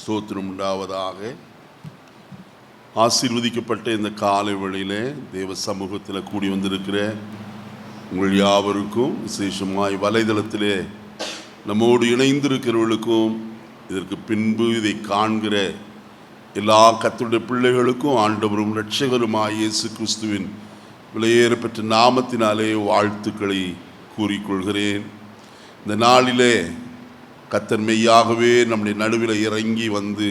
ஸ்தோத்திரம் உண்டாவதாக. ஆசீர்வதிக்கப்பட்ட இந்த காலை வேளையிலே தேவ சமூகத்தில் கூடி வந்திருக்கிற உங்கள் யாவருக்கும், விசேஷமாய் வலைதளத்திலே நம்மோடு இணைந்திருக்கிறவர்களுக்கும், இதற்கு பின்பு இதை காண்கிற எல்லா கர்த்தருடைய பிள்ளைகளுக்கும் ஆண்டவரும் இரட்சகருமாய் இயேசு கிறிஸ்துவின் விலையேறப்பெற்ற நாமத்தினாலே வாழ்த்துக்களை கூறிக்கொள்கிறேன். இந்த நாளிலே கர்த்தர் மெய்யாகவே நம்முடைய நடுவில் இறங்கி வந்து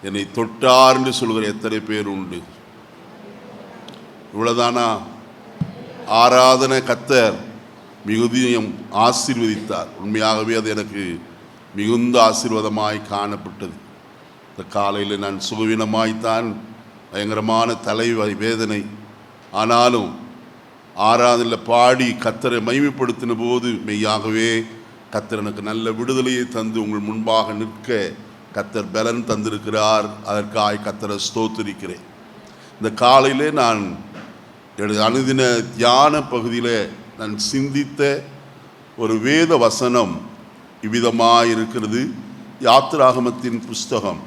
என்னை தொட்டார் என்று சொல்கிற எத்தனை பேர் உண்டு? இவ்வளவுதானா? ஆராதனை கர்த்தர் மிகுதியும் ஆசீர்வதித்தார். உண்மையாகவே அது எனக்கு மிகுந்த ஆசீர்வாதமாய் காணப்பட்டது. இந்த காலையில் நான் சுகவீனமாய்த்தான், பயங்கரமான தலை வேதனை. ஆனாலும் ஆராதனையில் பாடி கர்த்தரை மகிமைப்படுத்தின போது மெய்யாகவே கர்த்தர் எனக்கு நல்ல விடுதலையை தந்து உங்கள் முன்பாக நிற்க கர்த்தர் பலன் தந்திருக்கிறார். அதற்காக கர்த்தரை ஸ்தோத்திரிக்கிறேன். இந்த காலையிலே நான் அனுதின தியான பகுதியில் நான் சிந்தித்த ஒரு வேத வசனம் இவ்விதமாக இருக்கிறது. யாத்திராகமத்தின் புஸ்தகம்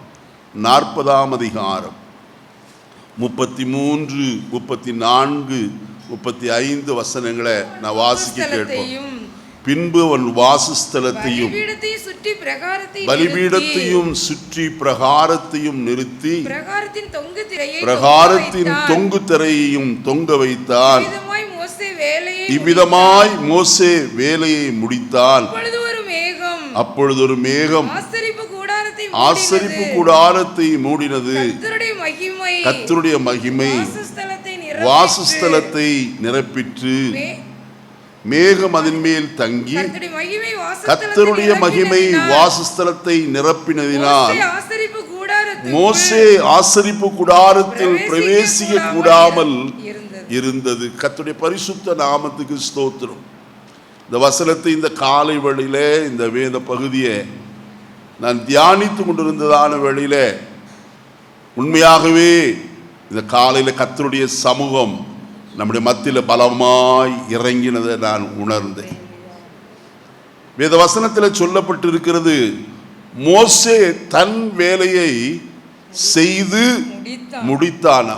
40ஆம் அதிகாரம் 33, 34, 35 வசனங்களை நான் வாசிக்க கேட்போம். பின்பு அவன் வாசஸ்தலத்தையும் பலிபீடத்தையும் சுற்றி பிரகாரத்தையும் நிறுத்தி பிரகாரத்தின் தொங்கு திரையையும் தொங்க வைத்தான். இவ்விதமாய் மோசே வேலையை முடித்தான். அப்பொழுது ஒரு மேகம் ஆசரிப்பு கூடாரத்தை மூடினது. கர்த்தருடைய மகிமை வாசஸ்தலத்தை நிரப்பிற்று. மேகம் அதன் மேல் தங்கி கர்த்தருடைய மகிமை வாசஸ்தலத்தை நிரப்பினதினால் மோசே ஆசரிப்பு கூடாரத்தில் பிரவேசிக்க கூடாமல் இருந்தது. கர்த்தருடைய பரிசுத்த நாமத்துக்கு ஸ்தோத்திரம். இந்த வசனத்தை இந்த காலை வேளையிலே இந்த வேத பகுதியை நான் தியானித்து கொண்டிருந்ததான வேளையிலே உண்மையாகவே இந்த காலையில் கர்த்தருடைய சமூகம் நம்முடைய மத்தியில் பலமாய் இறங்கினதை நான் உணர்ந்தேன். வேத வசனத்தில் சொல்லப்பட்டிருக்கிறது, மோசே தன் வேலையை செய்து முடித்தானா.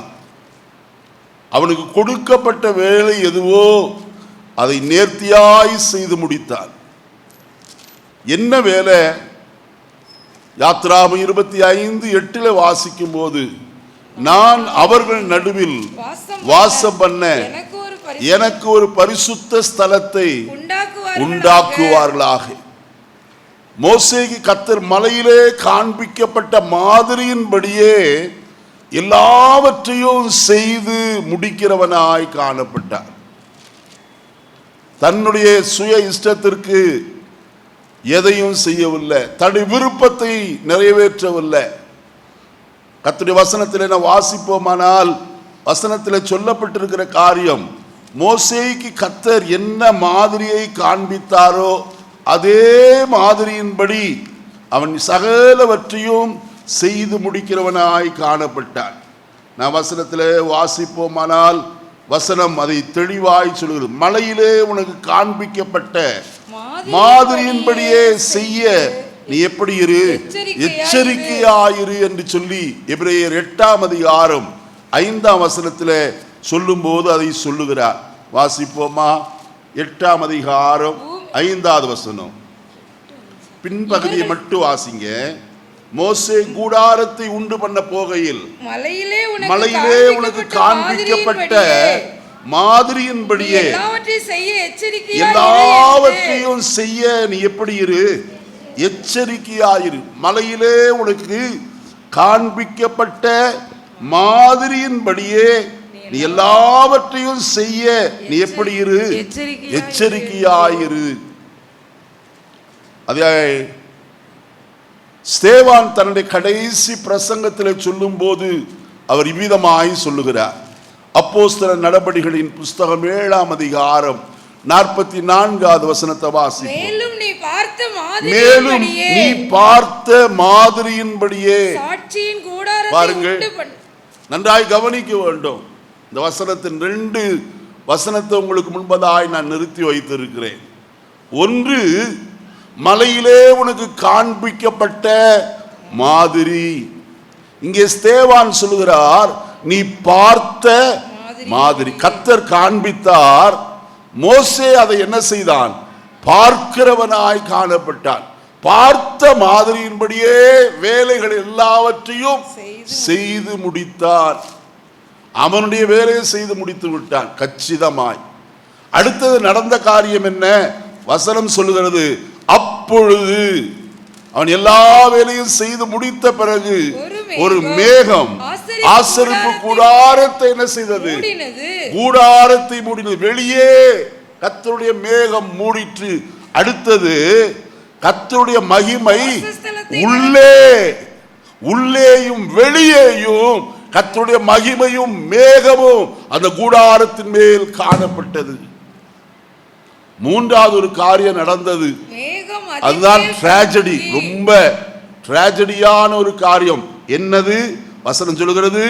அவனுக்கு கொடுக்கப்பட்ட வேலை எதுவோ அதை நேர்த்தியாய் செய்து முடித்தான். என்ன வேலை? யாத்திராகமம் 25:8 வாசிக்கும் போது, நான் அவர்கள் நடுவில் வாசம் பண்ண எனக்கு ஒரு பரிசுத்த ஸ்தலத்தை உண்டாக்குவார்களாக. மோசேக்கு கர்த்தர் மலையிலே காண்பிக்கப்பட்ட மாதிரியின்படியே எல்லாவற்றையும் செய்து முடிக்கிறவனாய் காணப்பட்டார். தன்னுடைய சுய இஷ்டத்திற்கு எதையும் செய்யவில்லை, தன்னுடைய விருப்பத்தை நிறைவேற்றவில்லை. கர்த்தருடைய வசனத்தில் நான் வாசிப்போமானால், வசனத்தில் சொல்லப்பட்டிருக்கிற காரியம், மோசேக்கு கர்த்தர் என்ன மாதிரியை காண்பித்தாரோ அதே மாதிரியின்படி அவன் சகலவற்றையும் செய்து முடிக்கிறவனாய் காணப்பட்டான். நான் வசனத்தில் வாசிப்போமானால் வசனம் அதை தெளிவாய் சொல்கிறது. மலையிலே உனக்கு காண்பிக்கப்பட்ட மாதிரியின்படியே செய்ய நீ எப்படி இரு, எச்சரிக்கையாயிரு என்று சொல்லி எபிரேயர் 8ஆம் அதிகாரம் 5ஆம் வசனத்தில் சொல்லும் போது அதை சொல்லுகிறார். வாசிப்போமா? 8ஆம் அதிகாரம் 5வது வசனம் பின்பகுதியை மட்டும் வாசிங்க. மோசே கூடாரத்தை உண்டு பண்ண போகையில் மலையிலே உனக்கு காண்பிக்கப்பட்ட மாதிரியின்படியே எல்லாவற்றையும் செய்ய நீ எப்படி இரு, எச்சரிக்கையாயிரு. மலையிலே உனக்கு காண்பிக்கப்பட்ட மாதிரியின்படியே நீ எல்லாவற்றையும் செய்ய நீ எப்படி இரு, எச்சரிக்கையாயிரு. அதே ஸ்தேவான் தன்னுடைய கடைசி பிரசங்கத்தில் சொல்லும் போது அவர் இவ்விதமாய் சொல்லுகிறார். அப்போஸ்தலர் நடபடிகளின் புஸ்தகம் 7ஆம் அதிகாரம் 44வது வசனத்தை வாசி. மேலும் நீ பார்த்த மாதிரியின்படியே பாருங்கள், நன்றாய் கவனிக்க வேண்டும். இந்த வசனத்தின் 2 வசனத்தை உங்களுக்கு முன்பதாய் நான் நிறுத்தி வைத்திருக்கிறேன். ஒன்று, மலையிலே உனக்கு காண்பிக்கப்பட்ட மாதிரி. இங்கே ஸ்தேவான் சொல்லுகிறார், நீ பார்த்த மாதிரி. கர்த்தர் காண்பித்தார், மோசே அதை என்ன செய்தான்? பார்க்கிறவனாய் காணப்பட்டான். பார்த்த மாதிரியின்படியே வேலைகள் எல்லாவற்றையும் செய்து முடித்தான். அவனுடைய வேலையை செய்து முடித்து விட்டான் கச்சிதமாய். அடுத்தது நடந்த காரியம் என்ன? வசனம் சொல்லுகிறது, அப்பொழுது அவன் எல்லா வேலையும் செய்து முடித்த பிறகு ஒரு மேகம் ஆசரிப்பு கூடாரத்தை என்ன செய்தது? கூடாரத்தை மூடினது. வெளியே கர்த்தருடைய மேகம் மூடிற்று. அடுத்தது கர்த்தருடைய மகிமை உள்ளேயும் வெளியேயும் கர்த்தருடைய மகிமையும் மேகமும் அந்த கூடாரத்தின் மேல் காணப்பட்டது. மூன்றாவது ஒரு காரியம் நடந்தது. அதுதான் டிராஜடி, ரொம்ப டிராஜடியான ஒரு காரியம். என்னது? வசனம் சொல்லுகிறது,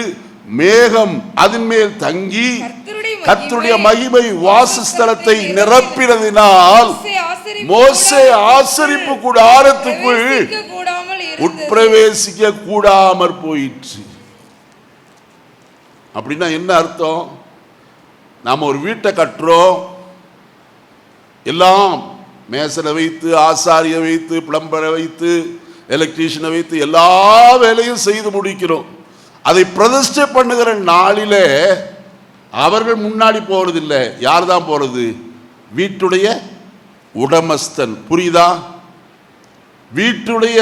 மேகம் அதன் மேல் தங்கி கர்த்தருடைய மகிமை வாசஸ்தலத்தை நிரப்பினதினால் மோசே ஆசரிப்பு கூடாரத்துக்குள் உட்பிரவேசிக்க கூடாமற் போயிற்று. அப்படின்னா என்ன அர்த்தம்? நாம ஒரு வீட்டை கட்டுறோம், எல்லாம் மேசனை வைத்து, ஆசாரியை வைத்து, பிளம்பரை வைத்து, எலக்ட்ரீஷியனை வைத்து எல்லா வேலையும் செய்து முடிக்கிறோம். அதை பிரதிஷ்டை பண்ணுகிற நாளிலே அவர்கள் முன்னாடி போறதில்லை. யார் தான் போறது? வீட்டுடைய உடமஸ்தன். புரியுதா? வீட்டுடைய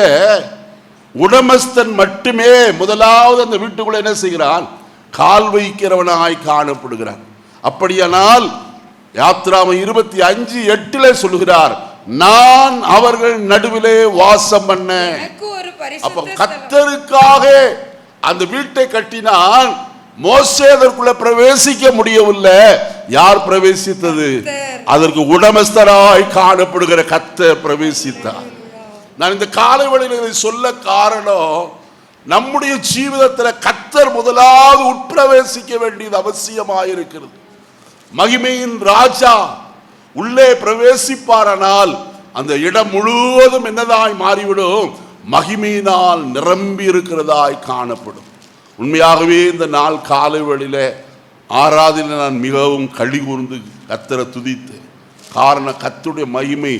உடமஸ்தன் மட்டுமே முதலாவது அந்த வீட்டுக்குள்ள என்ன செய்கிறான்? கால் வைக்கிறவனாய் காணப்படுகிறான். அப்படியானால் யாத்ராம 25:8 சொல்லுகிறார், நான் அவர்கள் நடுவிலே வாசம் பண்ண. அப்ப கர்த்தருக்காக அந்த வீட்டை கட்டினால் மோசே அதற்குள்ள பிரவேசிக்க முடியவில்லை. யார் பிரவேசித்தது? அதற்கு உடமஸ்தராய் காணப்படுகிற கர்த்தர் பிரவேசித்தார். நான் இந்த காலை வேளையில சொல்ல காரணம், நம்முடைய ஜீவிதத்தில் கர்த்தர் முதலாவது உட்பிரவேசிக்க வேண்டியது அவசியமாயிருக்கிறது. மகிமையின் ராஜா உள்ளே பிரவேசிப்பாரானால் அந்த இடம் முழுவதும் என்னதாய் மாறிவிடும்? மகிமையினால் நிரம்பி இருக்கிறதாய் காணப்படும். உண்மையாகவே இந்த நாள் காலை வேளையில ஆராதனை நான் மிகவும் களி கூர்ந்து கர்த்தரை துதித்தேன். காரணம், கர்த்தருடைய மகிமை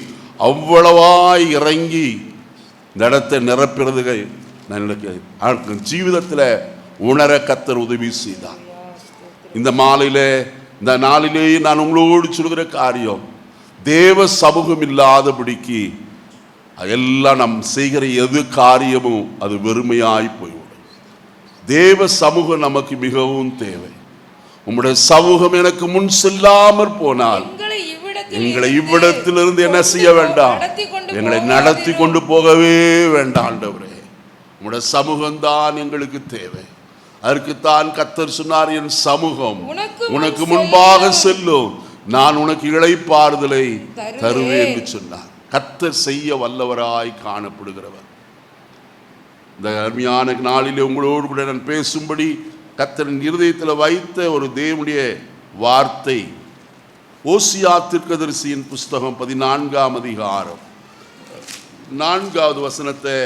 அவ்வளவாய் இறங்கி இந்த இடத்தை நிரப்புறது எனக்கு ஜீவிதத்தில் உணர கர்த்தர் உதவி செய்தார். இந்த மாலையிலே, இந்த நாளிலேயே நான் உங்களோடு சொல்கிற காரியம், தேவ சமூகம் இல்லாதபடிக்கு எல்லாம் நம் செய்கிற எது காரியமும் அது வெறுமையாய் போய்விடும். தேவ சமூகம் நமக்கு மிகவும் தேவை. உம்முடைய சமூகம் எனக்கு முன் செல்லாமற் போனால் எங்களை இவ்விடத்திலிருந்து என்ன செய்ய வேண்டாம்? எங்களை நடத்தி கொண்டு போகவே வேண்டாம். ஆண்டவரே, உம்முடைய சமூகம்தான் எங்களுக்கு தேவை. அதற்குத்தான் கர்த்தர் சொன்னார், என் சமூகம் உனக்கு முன்பாக செல்லும், நான் உனக்கு இளைப்பாறுதலை தருவேன் என்று சொன்னார். கர்த்தர் செய்ய வல்லவராய் காணப்படுகிறவர். இந்த அருமையான நாளிலே உங்களோடு கூட நான் பேசும்படி கர்த்தரின் இருதயத்தில் வைத்த ஒரு தேவனுடைய வார்த்தை, ஓசியா தீர்க்கதரிசியின் புஸ்தகம் 14ஆம் அதிகாரம் 4வது வசனத்தை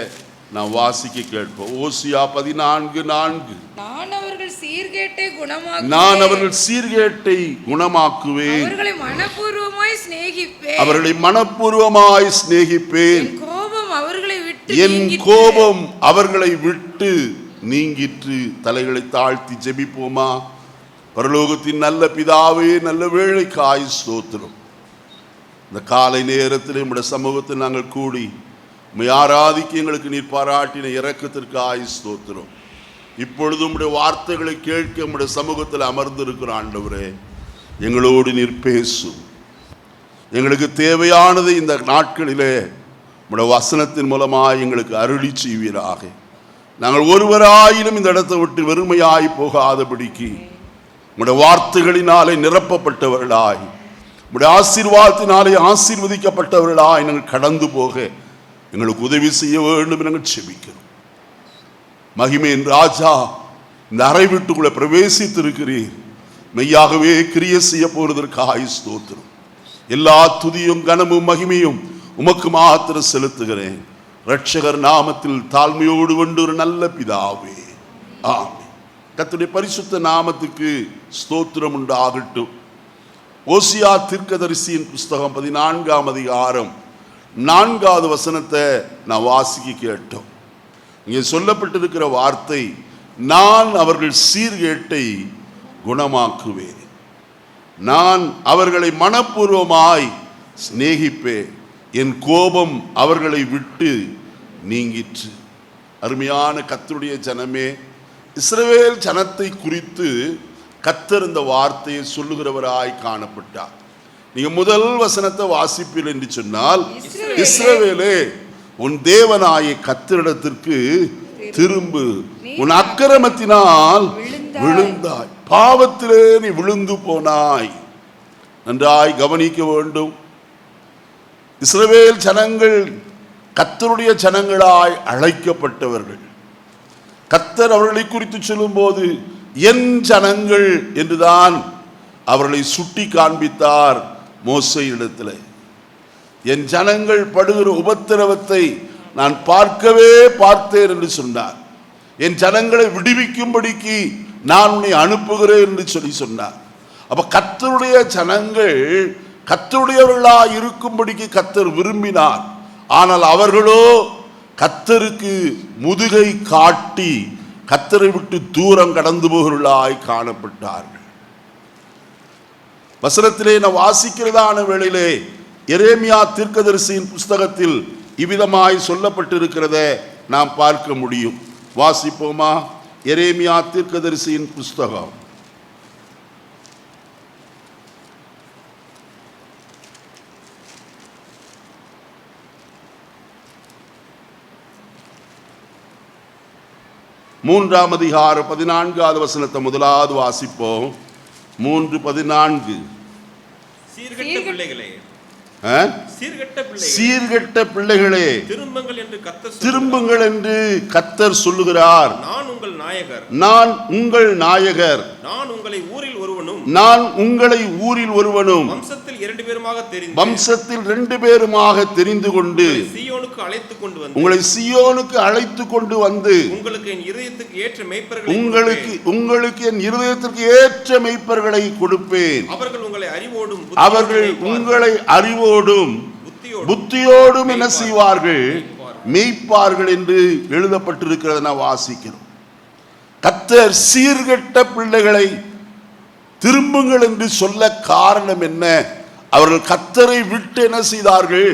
நான் வாசிக்க கேட்போம். ஓசியா 14:4. நான் அவர்கள் சீர்கேட்டை குணமாக்குவேன், அவர்களை மனப்பூர்வமாய் சிநேகிப்பேன், என் கோபம் அவர்களை விட்டு நீங்கிற்று. தலைகளை தாழ்த்தி ஜெபிப்போமா? பரலோகத்தின் நல்ல பிதாவே, நல்ல வேளைக்காய் ஸ்தோத்திரம். இந்த காலை நேரத்தில் நம்முடைய சமூகத்தில் நாங்கள் கூடி உம்மை ஆராதிக்க எங்களுக்கு நீர் பாராட்டின இரக்கத்திற்காய் ஸ்தோத்திரம். இப்பொழுது உம்முடைய வார்த்தைகளை கேட்க நம்முடைய சமூகத்தில் அமர்ந்திருக்கிற ஆண்டவரே, எங்களோடு நீர் பேசும். எங்களுக்கு தேவையானது இந்த நாட்களிலே உம்முடைய வசனத்தின் மூலமாய் எங்களுக்கு அருளி செய்வீராக. நாங்கள் ஒருவராயிலும் இந்த இடத்தை விட்டு வெறுமையாய் போகாதபடிக்கு உம்முடைய வார்த்தைகளினாலே நிரப்பப்பட்டவர்களாய், உம்முடைய ஆசீர்வாதத்தினாலே ஆசீர்வதிக்கப்பட்டவர்களாய் நாங்கள் கடந்து போக எங்களுக்கு உதவி செய்ய வேண்டும் என்று நாங்கள் செபிக்கிறோம். மகிமையின் ராஜா, இந்த அறை வீட்டுக்குள்ள பிரவேசித்திருக்கிறீர். மெய்யாகவே கிரியை செய்ய போவதற்காக ஸ்தோத்திரம். எல்லா துதியும் கனமும் மகிமையும் உமக்கு மாத்திரம் செலுத்துகிறேன். இரட்சகர் நாமத்தில் தாழ்மையோடு கொண்டு ஒரு நல்ல பிதாவே, ஆமென். கர்த்தருடைய பரிசுத்த நாமத்துக்கு ஸ்தோத்திரம் உண்டாகட்டும். ஓசியா தீர்க்கதரிசியின் புஸ்தகம் 14ஆம் அதிகாரம் 4வது வசனத்தை நான் வாசிக்க கேட்டோம். இங்கே சொல்லப்பட்டிருக்கிற வார்த்தை, நான் அவர்கள் சீர்கேட்டை குணமாக்குவேன், நான் அவர்களை மனப்பூர்வமாய் சிநேகிப்பேன், என் கோபம் அவர்களை விட்டு நீங்கிற்று. அருமையான கர்த்தருடைய ஜனமே, இஸ்ரவேல் ஜனத்தை குறித்து கர்த்தர் இந்த வார்த்தையை சொல்லுகிறவராய் காணப்பட்டார். நீங்க முதல் வசனத்தை வாசிப்பீர்கள் என்று சொன்னால், இஸ்ரவேலே உன் தேவனாய கர்த்தரிடத்திற்கு திரும்பு, உன் அக்கிரமத்தினால் விழுந்தாய், பாவத்திலே நீ விழுந்து போனாய். நன்றாய் கவனிக்க வேண்டும். இஸ்ரவேல் ஜனங்கள் கர்த்தருடைய ஜனங்களாய் அழைக்கப்பட்டவர்கள். கர்த்தர் அவர்களை குறித்து சொல்லும் போது என் ஜனங்கள் என்றுதான் அவர்களை சுட்டி காண்பித்தார் மோசேயிடத்தில். என் ஜனங்கள் படுகிற உபத்திரவத்தை நான் பார்க்கவே பார்த்தேன் என்று சொன்னார். என் ஜனங்களை விடுவிக்கும்படிக்கு நான் உன்னை அனுப்புகிறேன் என்று சொல்லி சொன்னார். அப்ப கர்த்தருடைய ஜனங்கள் கர்த்தருடையவர்களாய் இருக்கும்படிக்கு கர்த்தர் விரும்பினார். ஆனால் அவர்களோ கர்த்தருக்கு முதுகை காட்டி கர்த்தரை விட்டு தூரம் கடந்து போகிறவர்களாய் காணப்பட்டார்கள். வசனத்திலே நான் வாசிக்கிறதான வேளையிலே எரேமியா தீர்க்கதரிசியின் புஸ்தகத்தில் இவ்விதமாய் சொல்லப்பட்டிருக்கிறத நாம் பார்க்க முடியும். வாசிப்போமா? எரேமியா தீர்க்கதரிசியின் புஸ்தகம் 3ஆம் அதிகாரம் 14வது வசனத்தை முதலாவது வாசிப்போம். 3:14. சீர்கெட்ட பிள்ளைகளே, சீர்கெட்ட பிள்ளைகளே, திரும்புங்கள் என்று கர்த்தர் சொல்லுகிறார். நான் உங்கள் நாயகர், நான் உங்கள் நாயகர், நான் உங்களை ஊரில் ஒருவனும், நான் உங்களை ஊரில் ஒருவனும், வம்சத்தில் 2 பேருமாக தெரிந்து, வம்சத்தில் 2 பேருமாக தெரிந்து கொண்டு, சீயோனுக்கு அழைத்துக் கொண்டு வந்து, உங்களை சீயோனுக்கு அழைத்துக் கொண்டு வந்து, உங்களுக்கு என் இருதயத்துக்கு ஏற்ற மேய்ப்பர்களை, உங்களுக்கு என் இருதயத்திற்கு ஏற்ற மேய்ப்பர்களை கொடுப்பேன். அவர்கள் உங்களை அறிவோடும் புத்தியோடும் என்ன செய்வார்கள்? மேய்ப்பார்கள் என்று எழுதப்பட்டிருக்கிறது நான் வாசிக்கிறோம். கர்த்தர் சீர்கெட்ட பிள்ளைகளை திரும்புங்கள் என்று சொல்ல காரணம் என்ன? அவர்கள் கர்த்தரை விட்டு என்ன செய்தார்கள்?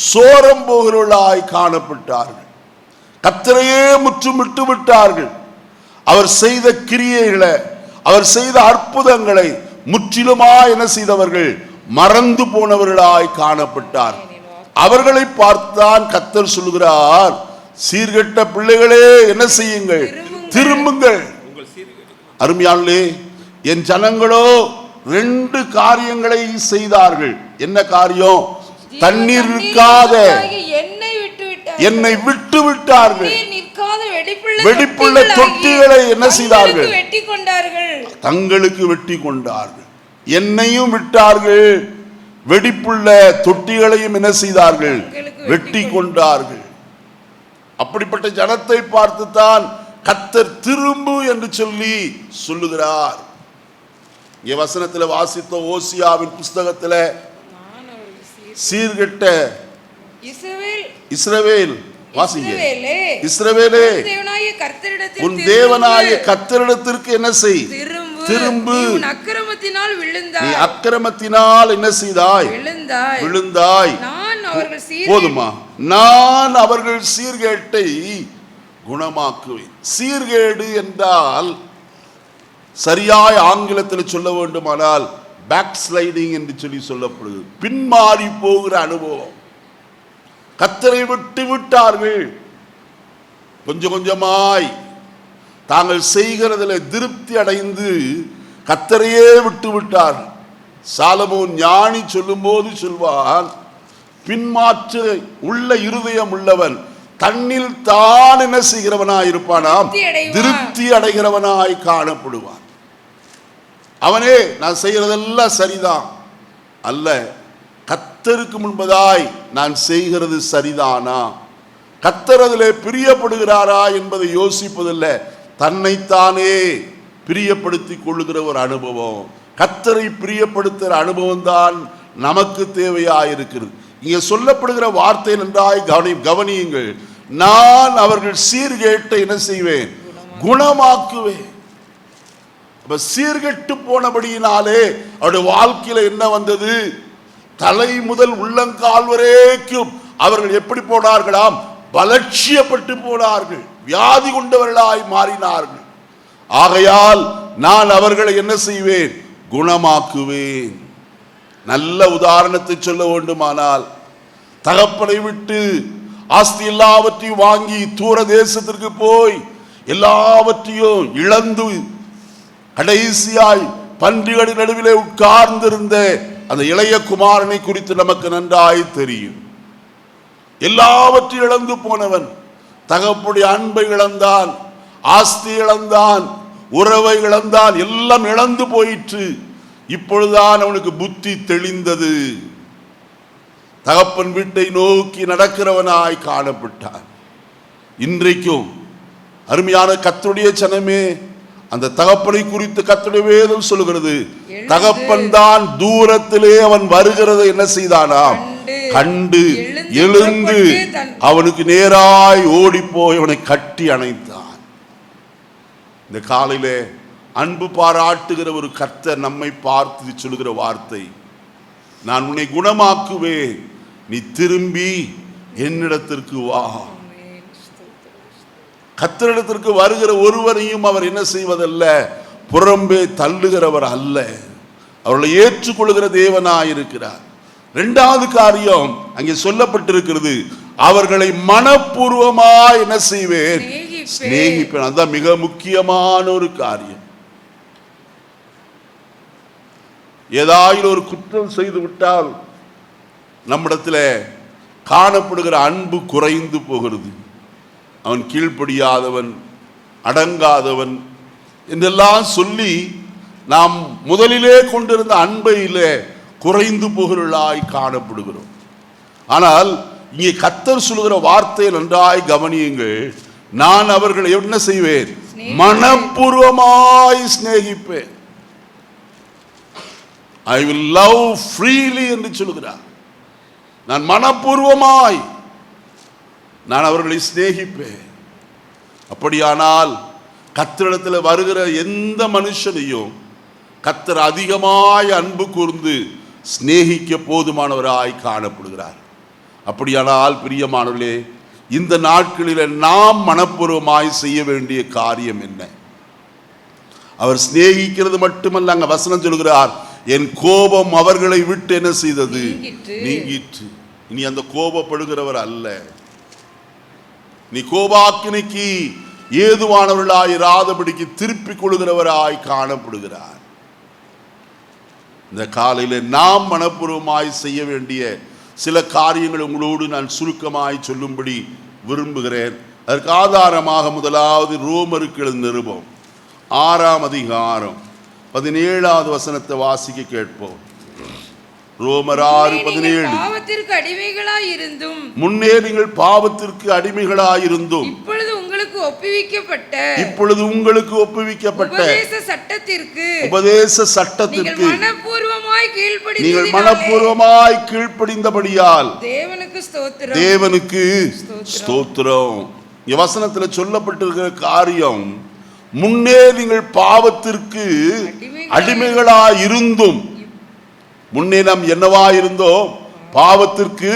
சோரம் போகிறவர்களாய் காணப்பட்டார்கள். கர்த்தரையே முற்றும் விட்டு விட்டார்கள். அவர் செய்த கிரியைகளை, அவர் செய்த அற்புதங்களை முற்றிலுமாய் என்ன செய்தவர்கள்? மறந்து போனவர்களாய் காணப்பட்டார். அவர்களை பார்த்தான் கர்த்தர் சொல்கிறார், சீர்கெட்ட பிள்ளைகளே என்ன செய்யுங்கள்? திரும்புங்கள். அருமையானே, என் ஜனங்களோ 2 காரியங்களை செய்தார்கள். என்ன காரியம்? தண்ணீர் இருக்காத என்னை விட்டு விட்டார்கள். வெடிப்புள்ள தொட்டிகளை என்ன செய்தார்கள்? தங்களுக்கு வெட்டி கொண்டார்கள். என்னையும் விட்டார்கள், வெடிப்புள்ள தொட்டிகளையும் என்ன செய்தார்கள்? வெட்டி கொண்டார்கள். அப்படிப்பட்ட ஜனத்தை பார்த்துத்தான் கர்த்தர் திரும்பு என்று சொல்லி சொல்லுகிறார். இங்கே வசனத்தில் வாசித்த ஓசியாவின் புஸ்தகத்தில் சீர்கெட்ட இஸ்ரவேல், வாசிங்க, இஸ்ரவேலே உன் தேவனாய கர்த்தரிடத்திற்கு என்ன செய்? திரும்பு. நீ அக்கிரமத்தினால் என்ன செய்தாய்? விழுந்தாய். போதுமா? நான் அவர்கள் சீர்கேட்டை குணமாக்குவேன். சீர்கேடு என்றால் சரியாய் ஆங்கிலத்தில் சொல்ல வேண்டுமானால் பேக் ஸ்லைடிங் என்று சொல்லி சொல்லப்படுது. பின்மாறி போகிற அனுபவம். கர்த்தரை விட்டு விட்டார்கள். கொஞ்சம் கொஞ்சமாய் தாங்கள் செய்கிறதில் திருப்தி அடைந்து கர்த்தரையே விட்டு விட்டார்கள். சாலமோன் ஞானி சொல்லும் போது சொல்வான், பின்மாற்று உள்ள இருதயம் உள்ளவன் தன்னில் தான் என்ன செய்கிறவனாய் இருப்பானாம்? திருப்தி அடைகிறவனாய் காணப்படுவான். அவனே நான் செய்கிறதெல்லாம் சரிதான் அல்ல, கர்த்தருக்கு முன்பதாய் நான் செய்கிறது சரிதானா? கர்த்தர் அதிலே பிரியப்படுகிறாரா என்பதை யோசிப்பதில்லை, தன்னைத்தானே பிரியப்படுத்திக் கொள்ளுகிற ஒரு அனுபவம். கர்த்தரை பிரியப்படுத்துகிற அனுபவம் தான் நமக்கு தேவையாயிருக்கிறது. இங்கே சொல்லப்படுகிற வார்த்தை நன்றாய் கவனியுங்கள். நான் அவர்கள் சீர்கேட்டை என்ன செய்வேன்? குணமாக்குவேன். அப்ப சீர்கெட்டு போனபடியினாலே அவருடைய வாழ்க்கையில என்ன வந்தது? தலை முதல் உள்ளங்கால் வரைக்கும் அவர்கள் எப்படி போனார்களாம்? பலட்சியப்பட்டு போனார்கள், வியாதி கொண்டவர்களாய் மாறினார்கள். ஆகையால் நான் அவர்களை என்ன செய்வேன்? குணமாக்குவேன். நல்ல உதாரணத்தை சொல்ல வேண்டுமானால், தகப்பனை விட்டு ஆஸ்தி எல்லாவற்றையும் வாங்கி தூர தேசத்திற்கு போய் எல்லாவற்றையும் இழந்து கடைசியாய் பன்றிகளின் நடுவிலே உட்கார்ந்திருந்த அந்த இளைய குமாரனை குறித்து நமக்கு நன்றாய் தெரியும். எல்லாவற்றையும் இழந்து போனவன், தகப்புடைய அன்பை இழந்தான், ஆஸ்தி இழந்தான், உறவை இழந்தான், எல்லாம் இழந்து போயிற்று. இப்பொழுதுதான் அவனுக்கு புத்தி தெளிந்தது. தகப்பன் வீட்டை நோக்கி நடக்கிறவனாய் காணப்பட்டான். இன்றைக்கும் அருமையான கர்த்தருடைய ஜனமே, அந்த தகப்பனை குறித்து கர்த்தருடைய வேதம் சொல்லுகிறது, தகப்பன் தான் தூரத்திலே அவன் வருகிறதை என்ன செய்தானாம்? கண்டு எழுந்து அவனுக்கு நேராய் ஓடி போய் அவனை கட்டி அணைத்தான். இந்த காலையிலே அன்பு பாராட்டுகிற ஒரு கர்த்தர் நம்மை பார்த்து சொல்லுகிற வார்த்தை, நான் உன்னை குணமாக்குவேன், நீ திரும்பி என்னிடத்திற்கு வா. கர்த்தரிடத்திற்கு வருகிற ஒருவரையும் அவர் என்ன செய்வதல்ல, புறம்பே தள்ளுகிறவர் அல்ல, அவர்களை ஏற்றுக்கொள்கிற தேவனாயிருக்கிறார். இரண்டாவது காரியம் அங்கே சொல்லப்பட்டிருக்கிறது, அவர்களை மனப்பூர்வமாய் என்ன செய்வேன்? சிநேகிப்பேன். அதுதான் மிக முக்கியமான ஒரு காரியம். ஏதாவது ஒரு குற்றம் செய்து விட்டால் நம்மிடத்தில் காணப்படுகிற அன்பு குறைந்து போகிறது. அவன் கீழ்ப்படியாதவன், அடங்காதவன் என்றெல்லாம் சொல்லி நாம் முதலிலே கொண்டிருந்த அன்பையிலே குறைந்து போகிறவர்களாய் காணப்படுகிறோம். ஆனால் இங்கே கர்த்தர் சொல்லுகிற வார்த்தை நன்றாய் கவனியுங்கள், நான் அவர்களை என்ன செய்வேன்? மனப்பூர்வமாய் சிநேகிப்பேன். I will love freely என்று சொல்லுகிறார். நான் மனப்பூர்வமாய் நான் அவர்களை சிநேகிப்பேன். அப்படியானால் கர்த்தரிடத்தில் வருகிற எந்த மனுஷனையும் கர்த்தர் அதிகமாய் அன்பு கூர்ந்து சிநேகிக்க போதுமானவராய் காணப்படுகிறார். அப்படியானால் பிரியமானவர்களே, இந்த நாட்களில் நாம் மனப்பூர்வமாய் செய்ய வேண்டிய காரியம் என்ன? அவர் சிநேகிக்கிறது மட்டுமல்ல, அங்க வசனம் சொல்கிறார், என் கோபம் அவர்களை விட்டு என்ன செய்தது? நீங்கிற்று. இனி அந்த கோபப்படுகிறவர் அல்ல, நீ கோபாக்கினைக்கு ஏதுவானவர்களாய் இராதபடிக்கு திருப்பிக் கொள்கிறவராய் காணப்படுகிறார். இந்த காலையில் நாம் மனப்பூர்வமாய் செய்ய வேண்டிய சில காரியங்கள் உங்களோடு நான் சுருக்கமாய் சொல்லும்படி விரும்புகிறேன். அதற்கு ஆதாரமாக முதலாவது ரோமருக்கு எழுதின நிருபம் 6ஆம் அதிகாரம் 17வது வசனத்தை வாசிக்க கேட்போம். ரோமர் 6:17. பாவத்திற்கு அடிமைகளாய் இருந்தும், முன்னே நீங்கள் பாவத்திற்கு அடிமைகளாயிருந்தும், இப்பொழுது உங்களுக்கு ஒப்புவிக்கப்பட்ட உபதேச சட்டத்திற்கு நீங்கள் மனப்பூர்வமாய் கீழ்ப்படிந்தபடியால் தேவனுக்கு ஸ்தோத்திரம். இங்க வசனத்தில் சொல்லப்பட்டிருக்கிற காரியம், முன்னே நீங்கள் பாவத்திற்கு அடிமைகளாய் இருந்தும், முன்னே நாம் என்னவா இருந்தோம்? பாவத்திற்கு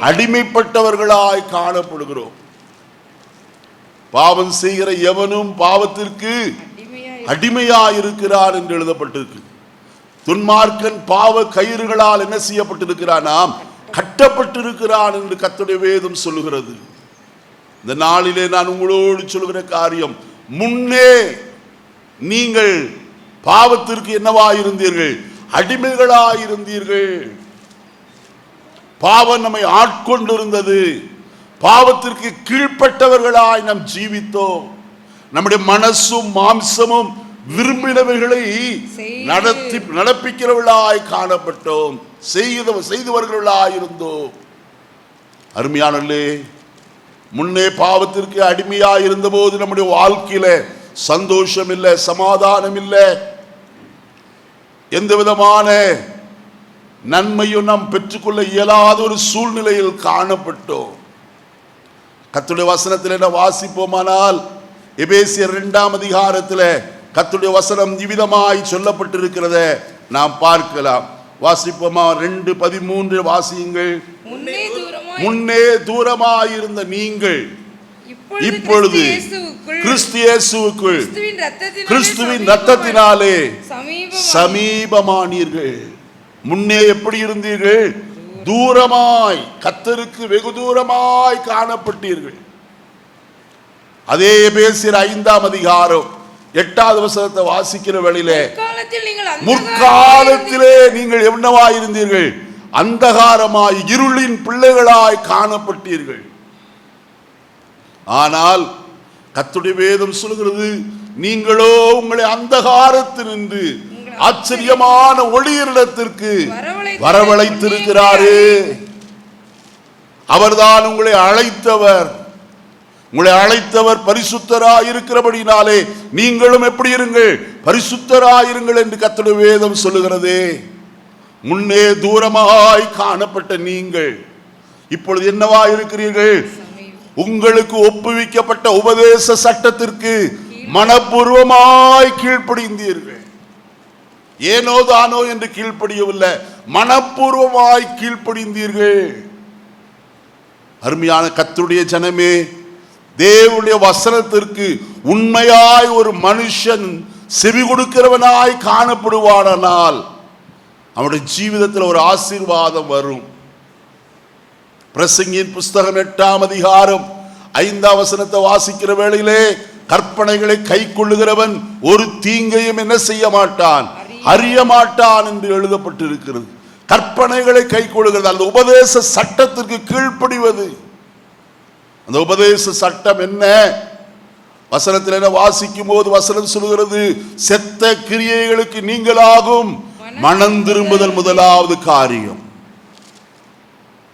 அடிமைப்பட்டவர்களாய் காணப்படுகிறோம். பாவம் செய்கிற எவனும் பாவத்திற்கு அடிமையாய் இருக்கிறார் என்று எழுதப்பட்டிருக்கு. துன்மார்க்கன் பாவ கயிறுகளால் என்ன செய்யப்பட்டிருக்கிறானாம்? கட்டப்பட்டிருக்கிறான் என்று கர்த்தருடைய வேதம் சொல்லுகிறது. இந்த நாளிலே நான் உங்களோடு சொல்லுகிற காரியம், முன்னே நீங்கள் பாவத்திற்கு என்னவாயிருந்தீர்கள்? அடிமைகளாயிருந்தீர்கள். பாவம் நம்மை ஆட்கொண்டிருந்தது. பாவத்திற்கு கீழ்ப்பட்டவர்களாய் நாம் ஜீவித்தோம். நம்முடைய மனசும் மாம்சமும் விரும்பினவைகளை நடப்பிக்கிறவர்களாய் காணப்பட்டோம், செய்து வருகிறவர்களாய் இருந்தோம். அருமையானவர்களே, முன்னே பாவத்திற்கு அடிமையாய் இருந்தபோது நம்முடைய வாழ்க்கையில சந்தோஷம் இல்லை, சமாதானம் இல்லை, எந்த விதமான நன்மையும் நாம் பெற்றுக்கொள்ள இயலாத ஒரு சூழ்நிலையில் காணப்பட்டோம். கர்த்தருடைய வசனத்தில் என்ன வாசிப்போமானால், எபேசியர் 2ஆம் அதிகாரத்தில் கர்த்தருடைய வசனம் இவ்விதமாய் சொல்லப்பட்டிருக்கிறத நாம் பார்க்கலாம். வாசிப்போமா? 2:13 வாசியுங்கள். முன்னே தூரமாயிருந்த நீங்கள் இப்பொழுது கிறிஸ்து இயேசுவுக்குள் கிறிஸ்துவின் இரத்தத்தினாலே சமீபமானீர்கள். முன்னே எப்படி இருந்தீர்கள்? தூரமாய், கர்த்தருக்கு வெகு தூரமாய் காணப்பட்டீர்கள். அதே எபேசியர் 5ஆம் அதிகாரம் 8வது வசனத்தை வாசிக்கிற வேளையிலே, முற்காலத்திலே நீங்கள் என்னவாயிருந்தீர்கள்? அந்தகாரமாய் இருளின் பிள்ளைகளாய் காணப்பட்டீர்கள். ஆனால் கர்த்தருடைய வேதம் சொல்கிறது, நீங்களோ உங்களை அந்தகாரத்தினின்று ஆச்சரியமான ஒளியிடத்திற்கு வரவழைத்திருக்கிறாரே. அவர்தான் உங்களை அழைத்தவர். உங்களை அழைத்தவர் பரிசுத்தராய் இருக்கிறபடினாலே நீங்களும் எப்படி இருங்கள்? பரிசுத்தராயிருங்கள் என்று கர்த்தருடைய வேதம் சொல்லுகிறதே. முன்னே தூரமாய் காணப்பட்ட நீங்கள் இப்பொழுது என்னவா இருக்கிறீர்கள்? உங்களுக்கு ஒப்புவிக்கப்பட்ட உபதேச சட்டத்திற்கு மனப்பூர்வமாய் கீழ்ப்படிந்தீர்கள். ஏனோ தானோ என்று கீழ்ப்படியவில்லை, மனப்பூர்வமாய் கீழ்ப்படிந்தீர்கள். அருமையான கர்த்தருடைய ஜனமே, தேவனுடைய வசனத்திற்கு உண்மையாய் ஒரு மனுஷன் செவி கொடுக்கிறவனாய் காணப்படுவானால் அவனுடைய ஜீவிதத்தில் ஒரு ஆசீர்வாதம் வரும். பிரசங்கியின் புஸ்தகம் 8ஆம் அதிகாரம் 5ஆம் வசனத்தை வாசிக்கிற வேளையிலே, கற்பனைகளை கை கொள்ளுகிறவன் ஒரு தீங்கையும் என்ன செய்ய மாட்டான், அறிய மாட்டான் என்று எழுதப்பட்டிருக்கிறது. கற்பனைகளை கை கொள்ளுகிறது, அந்த உபதேச சட்டத்திற்கு கீழ்ப்படிவது. அந்த உபதேச சட்டம் என்ன? வசனத்தில் என்ன வாசிக்கும் போது வசனம் சொல்கிறது, செத்த கிரியைகளுக்கு நீங்களாகும் மனம் திரும்புதல் முதலாவது காரியம்.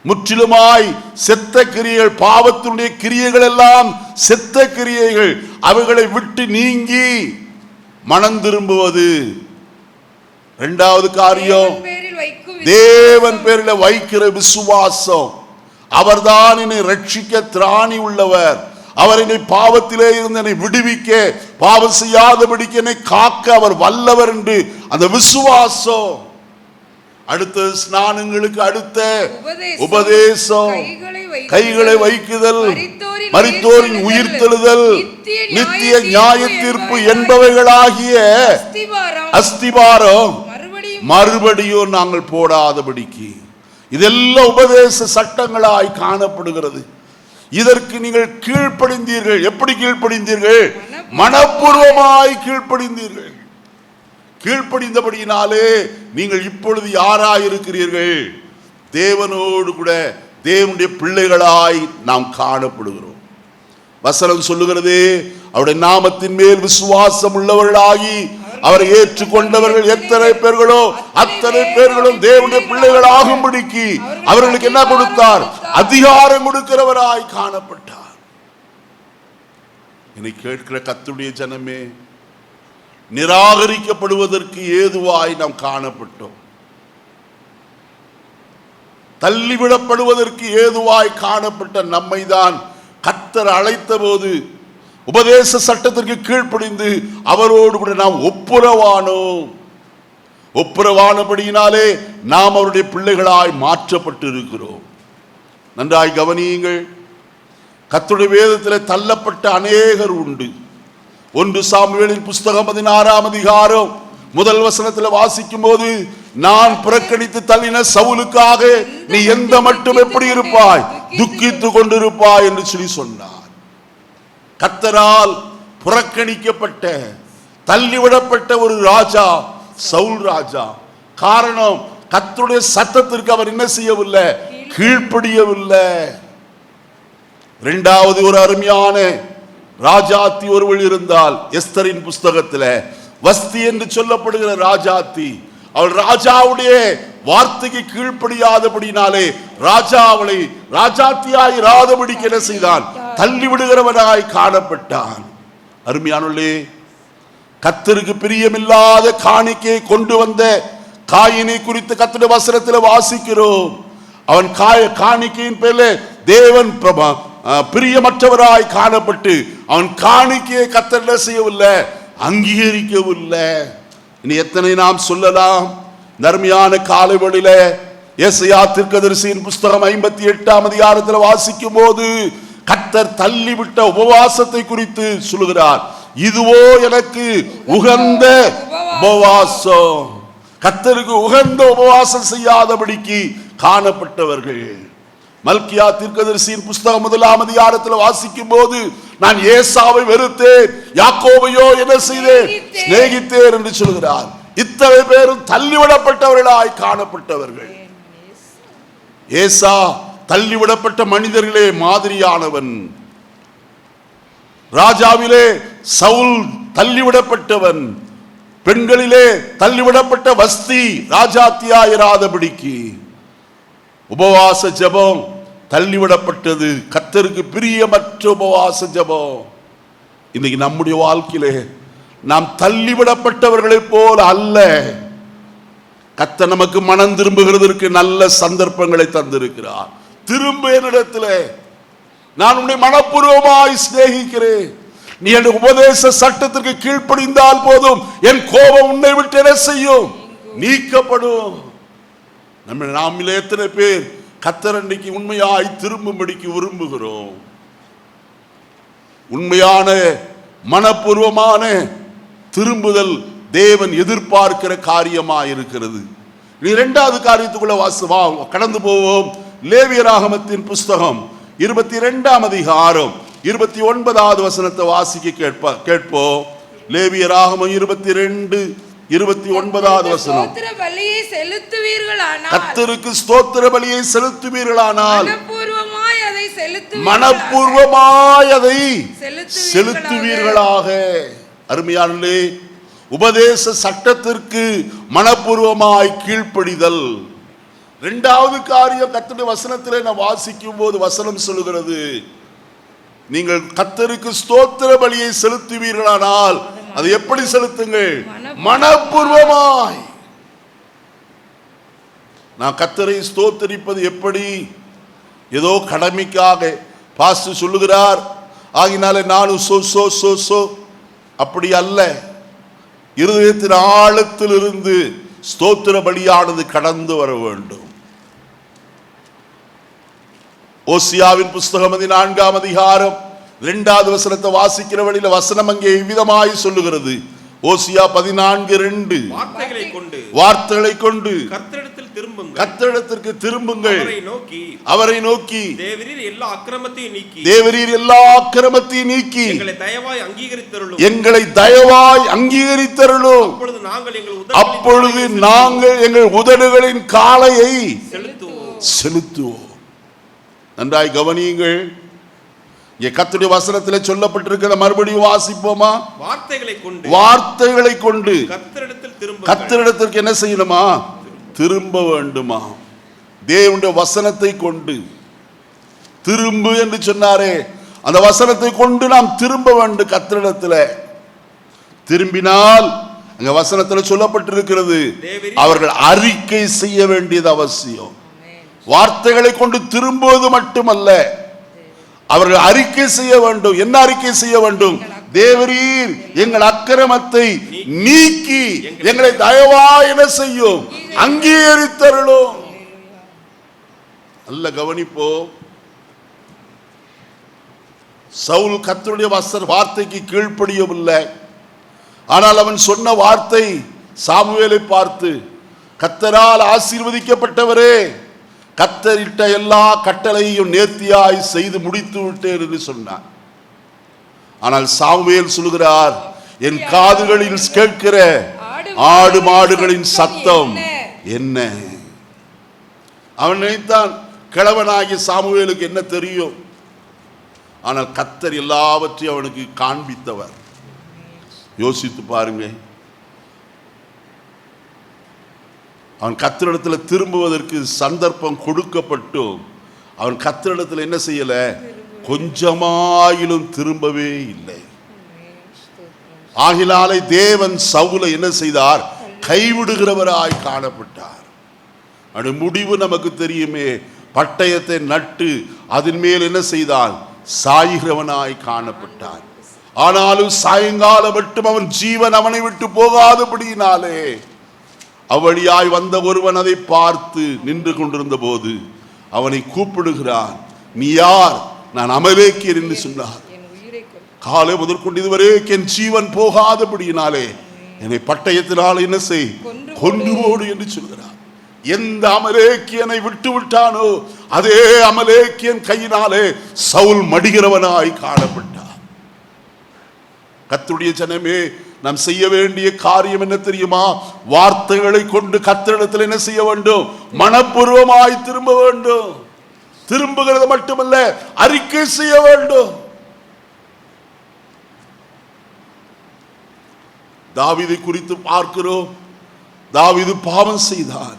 முற்றிலுமாய் செத்த கிரியைகள், பாவத்தினுடைய கிரியைகள் எல்லாம் செத்த கிரியைகள், அவைகளை விட்டு நீங்கி மனம் திரும்புவது. இரண்டாவது காரியம், தேவன் பேரில் வைக்கிற விசுவாசம். அவர்தான் என்னை ரட்சிக்க திராணி உள்ளவர். அவர் என்னை பாவத்திலே இருந்து என்னை விடுவிக்க, பாவம் செய்யாதபடிக்கு என்னை காக்க அவர் வல்லவர் என்று அந்த விசுவாசம். அடுத்த ஸ்நானங்களுக்கு அடுத்த உபதேசம், கைகளை வைக்குதல், மரித்தோரின் உயிர்த்தெழுதல், நித்திய நியாய தீர்ப்பு என்பவைகளாகிய அஸ்திபாரம் மறுபடியும் நாங்கள் போடாதபடிக்கு. இதெல்லாம் உபதேச சட்டங்களாய் காணப்படுகிறது. இதற்கு நீங்கள் கீழ்ப்படிந்தீர்கள். எப்படி கீழ்ப்படிந்தீர்கள்? மனப்பூர்வமாய் கீழ்ப்படிந்தீர்கள். கீழ்ப்படிந்தபடியினாலே நீங்கள் இப்பொழுது யாராய் இருக்கிறீர்கள்? தேவனோடு கூட தேவனுடைய பிள்ளைகளாய் நாம் காணப்படுகிறோம். வசனம் சொல்லுகிறது, அவருடைய நாமத்தின் மேல் விசுவாசம் உள்ளவர்களாகி அவரை ஏற்றுக்கொண்டவர்கள் எத்தனை பேர்களோ அத்தனை பேர்களும் தேவனுடைய பிள்ளைகள் ஆகும்படிக்கு அவர்களுக்கு என்ன கொடுத்தார்? அதிகாரம் கொடுக்கிறவராய் காணப்பட்டார். என்னை கேட்கிற கர்த்தருடைய ஜனமே, நிராகரிக்கப்படுவதற்கு ஏதுவாய் நாம் காணப்பட்டோம். தள்ளிவிடப்படுவதற்கு ஏதுவாய் காணப்பட்ட நம்மை தான் கர்த்தர் அழைத்த போது உபதேச சட்டத்திற்கு கீழ்ப்படிந்து அவரோடு கூட நாம் ஒப்புரவானோம். ஒப்புரவானபடியினாலே நாம் அவருடைய பிள்ளைகளாய் மாற்றப்பட்டு இருக்கிறோம். நன்றாய் கவனியுங்கள். கர்த்தருடைய வேதத்தில் தள்ளப்பட்ட அநேகர் உண்டு. 1 சாமுவேலின் புஸ்தகம் 16ஆம் அதிகாரம் 1 வசனத்தில் வாசிக்கும் போது, நான் புறக்கணித்து தள்ளின சவுலுக்காக நீ எந்த மட்டும் எப்படி இருப்பாய்? துக்கித்து கொண்டிருப்பாய் என்று சொல்லி சொன்னார். கர்த்தரால் புறக்கணிக்கப்பட்ட, தள்ளிவிடப்பட்ட ஒரு ராஜா சவுல் ராஜா. காரணம், கர்த்தருடைய சத்தத்திற்கு அவர் என்ன செய்யவில்லை? கீழ்ப்படியவில்லை. இரண்டாவது ஒரு அருமையான ராஜாத்தி ஒருவள் இருந்தால், எஸ்தரின் புஸ்தகத்தில் வஸ்தி என்று சொல்லப்படுகிற ராஜாத்தி. அவள் ராஜாவுடைய வார்த்தைக்கு கீழ்ப்படியாதபடினாலே ராஜா அவளை ராஜாத்தியாய் இராதபடிக்கு என்ன செய்தான்? தள்ளிவிடுகிறவனாய் காணப்பட்டான். அருமையானவர்களே, கர்த்தருக்கு பிரியமில்லாத காணிக்கையை கொண்டு வந்த காயினை குறித்து கர்த்தருடைய வசனத்தில் வாசிக்கிறோம். அவன் காணிக்கையின் பேரிலே தேவன் பிரியமற்றவராய் காணப்பட்டு அவன் காணிக்கையை கர்த்தர் செய்யவில்லை, அங்கீகரிக்கவில்லை. இனி எத்தனை நாம் சொல்லலாம். நர்மையான காலை வேளையில ஏசாயா தீர்க்கதரிசியின் புஸ்தகம் 58ஆம் அதிகாரத்தில் வாசிக்கும் போது கர்த்தர் தள்ளிவிட்ட உபவாசத்தை குறித்து சொல்லுகிறார். இதுவோ எனக்கு உகந்த உபவாசம். கர்த்தருக்கு உகந்த உபவாசம் செய்யாதபடிக்கு காணப்பட்டவர்கள். மல்கியா தீர்க்கதரிசியின் புஸ்தகம் 1ஆம் அதிகாரத்தில் வாசிக்கும் போது நான் ஏசாவை வெறுத்தேன், யாக்கோபையோ என்ன செய்தேன், சிநேகித்தேன் என்று சொல்கிறார். இத்தனை பேரும் தள்ளிவிடப்பட்டவர்களாய் காணப்பட்டவர்கள். ஏசா தள்ளிவிடப்பட்ட மனிதர்களே மாதிரியானவன். ராஜாவிலே சவுல் தள்ளிவிடப்பட்டவன். பெண்களிலே தள்ளிவிடப்பட்ட வஸ்தி ராஜாத்தியாயிராதபடிக்கு. உபவாச ஜெபம் தள்ளிவிடப்பட்டது, கர்த்தருக்கு பிரியமற்ற உபவாச ஜெபம். இன்னைக்கு நம்முடைய வாழ்க்கையிலே நாம் தள்ளிவிடப்பட்டவர்களைப் போல அல்ல. கர்த்தர் நமக்கு மனம் திரும்புகிறதற்கு நல்ல சந்தர்ப்பங்களை தந்திருக்கிறார். திரும்ப என்னிடத்தில், நான் உன்னை மனப்பூர்வமாய் சிநேகிக்கிறேன், நீ என் உபதேச சட்டத்திற்கு கீழ்ப்படிந்தால் போதும், என் கோபம் உன்னை விட்டு என்ன செய்யும், நீக்கப்படும். நம்மிலே எத்தனை பேர் கர்த்தர் அன்றைக்கு உண்மையாய் திரும்பும்படிக்கு விரும்புகிறோம்? உண்மையான மனப்பூர்வமான திரும்புதல் தேவன் எதிர்பார்க்கிற காரியமாக இருக்கிறது. இரண்டாவது காரியத்துக்குள்ள கடந்து போவோம். லேவியராகமத்தின் புஸ்தகம் 22ஆம் அதிகாரம் 29வது வசனத்தை வாசிக்க கேட்போம். லேவியராகமம் 22:29வது வசனம். கர்த்தருக்கு ஸ்தோத்திர பலியை செலுத்துவீர்களானால் மனப்பூர்வமாய் அதை செலுத்துவீர்களாக. அருமையானே, உபதேச சட்டத்திற்கு மனப்பூர்வமாய் கீழ்ப்படிதல். இரண்டாவது காரியம் கர்த்தருடைய வசனத்திலே நான் வாசிக்கும் போது வசனம் சொல்லுகிறது, நீங்கள் கர்த்தருக்கு ஸ்தோத்திர பலியை செலுத்துவீர்களானால் அது எப்படி செலுத்துங்கள், மனப்பூர்வமாய். நான் கர்த்தரை ஸ்தோத்தரிப்பது எப்படி? ஏதோ கடமைக்காக பாஸ்டர் சொல்லுகிறார் ஆகினாலே நானும் சோ சோ சோ சோ அப்படி அல்ல. இருதயத்தின் ஆழத்தில் இருந்து ஸ்தோத்திர பலியானது கடந்து வர வேண்டும். ஓசியாவின் புஸ்தகம் 14ஆம் அதிகாரம் 2வது வசனத்தை வாசிக்கிற வழியில வசனம் அங்கே இவ்விதமாய் சொல்லுகிறது. ஓசியா 14:2 வார்த்தைகளை கொண்டு கர்த்தரிடத்திற்கு திரும்புங்கள், அவரை நோக்கி தேவரீர் எல்லா அக்கிரமத்தையும் நீக்கி எங்களை தயவாய் அங்கீகரித்தருளும், அப்பொழுது நாங்கள் எங்கள் உதடுகளின் காளையை செலுத்துவோம். நன்றாய் கவனியுங்கள். இங்கே கர்த்தருடைய வசனத்தில் சொல்லப்பட்டிருக்கிற மறுபடியும் வாசிப்போமா? வார்த்தைகளை கொண்டு கர்த்தரிடத்திற்கு என்ன செய்யணுமா? திரும்ப வேண்டுமா? தேவனுடைய வசனத்தை கொண்டு திரும்பு என்று சொன்னாரே, அந்த வசனத்தை கொண்டு நாம் திரும்ப வேண்டும். கர்த்தரிடத்தில் திரும்பினால் அங்க வசனத்தில் சொல்லப்பட்டிருக்கிறது, அவர்கள் அறிக்கை செய்ய வேண்டியது அவசியம். வார்த்தைகளை கொண்டு திரும்புவது மட்டுமல்ல, அவர்கள் அறிக்கை செய்ய வேண்டும். என்ன அறிக்கை செய்ய வேண்டும்? தேவரீர் எங்கள் அக்கிரமத்தை நீக்கி எங்களை தயவாய் என்ன செய்யும், அங்கீகரித்தருளும். நல்ல கவனிப்போ. சவுல் கர்த்தருடைய வார்த்தைக்கு கீழ்ப்படியவில்லை. ஆனால் அவன் சொன்ன வார்த்தை சாமுவேலை பார்த்து, கர்த்தரால் ஆசீர்வதிக்கப்பட்டவரே, கர்த்தரிட்ட எல்லா கட்டளையும் நேர்த்தியாய் செய்து முடித்து விட்டேன் என்று சொன்னான். ஆனால் சாமுவேல் சொல்லுகிறார், என் காதுகளில் கேட்கிற ஆடு மாடுகளின் சத்தம் என்ன? அவன் நினைத்தான் கிழவனாகிய சாமுவேலுக்கு என்ன தெரியும். ஆனால் கர்த்தர் எல்லாவற்றையும் அவனுக்கு காண்பித்தவர். யோசித்து பாருங்க. அவன் கர்த்தரிடத்தில் திரும்புவதற்கு சந்தர்ப்பம் கொடுக்கப்பட்டும் அவன் கர்த்தரிடத்தில் என்ன செய்யல? கொஞ்சமாயிலும் திரும்பவே இல்லை. ஆகினாலே தேவன் சவுலை என்ன செய்தார்? கைவிடுகிறவராய் காணப்பட்டார். அது முடிவு நமக்கு தெரியுமே. பட்டயத்தை நட்டு அதன் மேல் என்ன செய்தான்? சாய்கிறவனாய் காணப்பட்டான். ஆனாலும் சாயங்காலம் மட்டும் அவன் ஜீவன் அவனை விட்டு போகாதபடியினாலே அவ்வழியாய் வந்த ஒருவன் அதை பார்த்து நின்று கொண்டிருந்த போது அவனை கூப்பிடுகிறான். நீ யார்? நான் அமலேக்கியர் என்று சொன்னார். காலை முதற்கொண்டு இதுவரை என் ஜீவன் போகாதபடியினாலே என்னை பட்டயத்தினால் என்ன செய்? கொண்டு போடு என்று சொல்கிறார். எந்த அமலேக்கியனை விட்டு விட்டானோ அதே அமலேக்கியன் கையினாலே சவுல் மடிகிறவனாய் காணப்பட்டார். கர்த்தருடைய ஜனமே, நாம் செய்ய வேண்டிய காரியம் என்ன தெரியுமா? வார்த்தைகளை கொண்டு கர்த்தரிடத்தில் என்ன செய்ய வேண்டும்? மனப்பூர்வமாய் திரும்ப வேண்டும். திரும்புகிறது மட்டுமல்ல, அறிக்கை செய்ய வேண்டும். தாவீதை குறித்து பார்க்கிறோம். தாவீது பாவம் செய்தான்.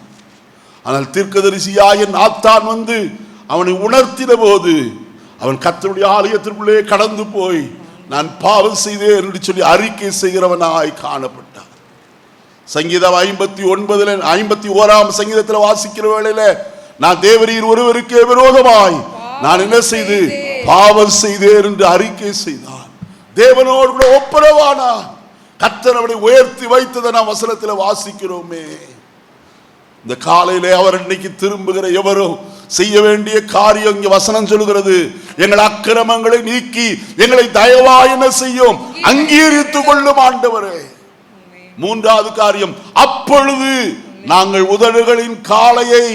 ஆனால் தீர்க்கதரிசியாய நாத்தான் வந்து அவனை உணர்த்தின போது அவன் கர்த்தருடைய ஆலயத்திற்குள்ளே கடந்து போய் நான் பாவம் செய்தேன் என்று சொல்லி அறிக்கை செய்கிறவனாய் காணப்பட்டான். சங்கீதம் 51 சங்கீதத்தில் வாசிக்கிற வேளையில நான் தேவரீர் ஒருவருக்கே விரோதமாய் நான் என்ன செய்து பாவம் செய்தேன் என்று அறிக்கை செய்தான். தேவனோடு கூட ஒப்புரவானான். கர்த்தர் அவனை உயர்த்தி வைத்ததை நாம் வசனத்தில் வாசிக்கிறோமே. இந்த காலையிலே அவர் இன்னைக்கு திரும்புகிற எவரும் செய்ய வேண்டிய காரியம் இங்கே வசனம் சொல்கிறது. எங்கள் அக்கிரமங்களை நீக்கி எங்களை தயவாய் என்ன செய்யும்? அங்கீகரித்துக் கொள்ளும் ஆண்டவரே. மூன்றாவது காரியம், அப்பொழுது நாங்கள் உதடுகளின் காளையை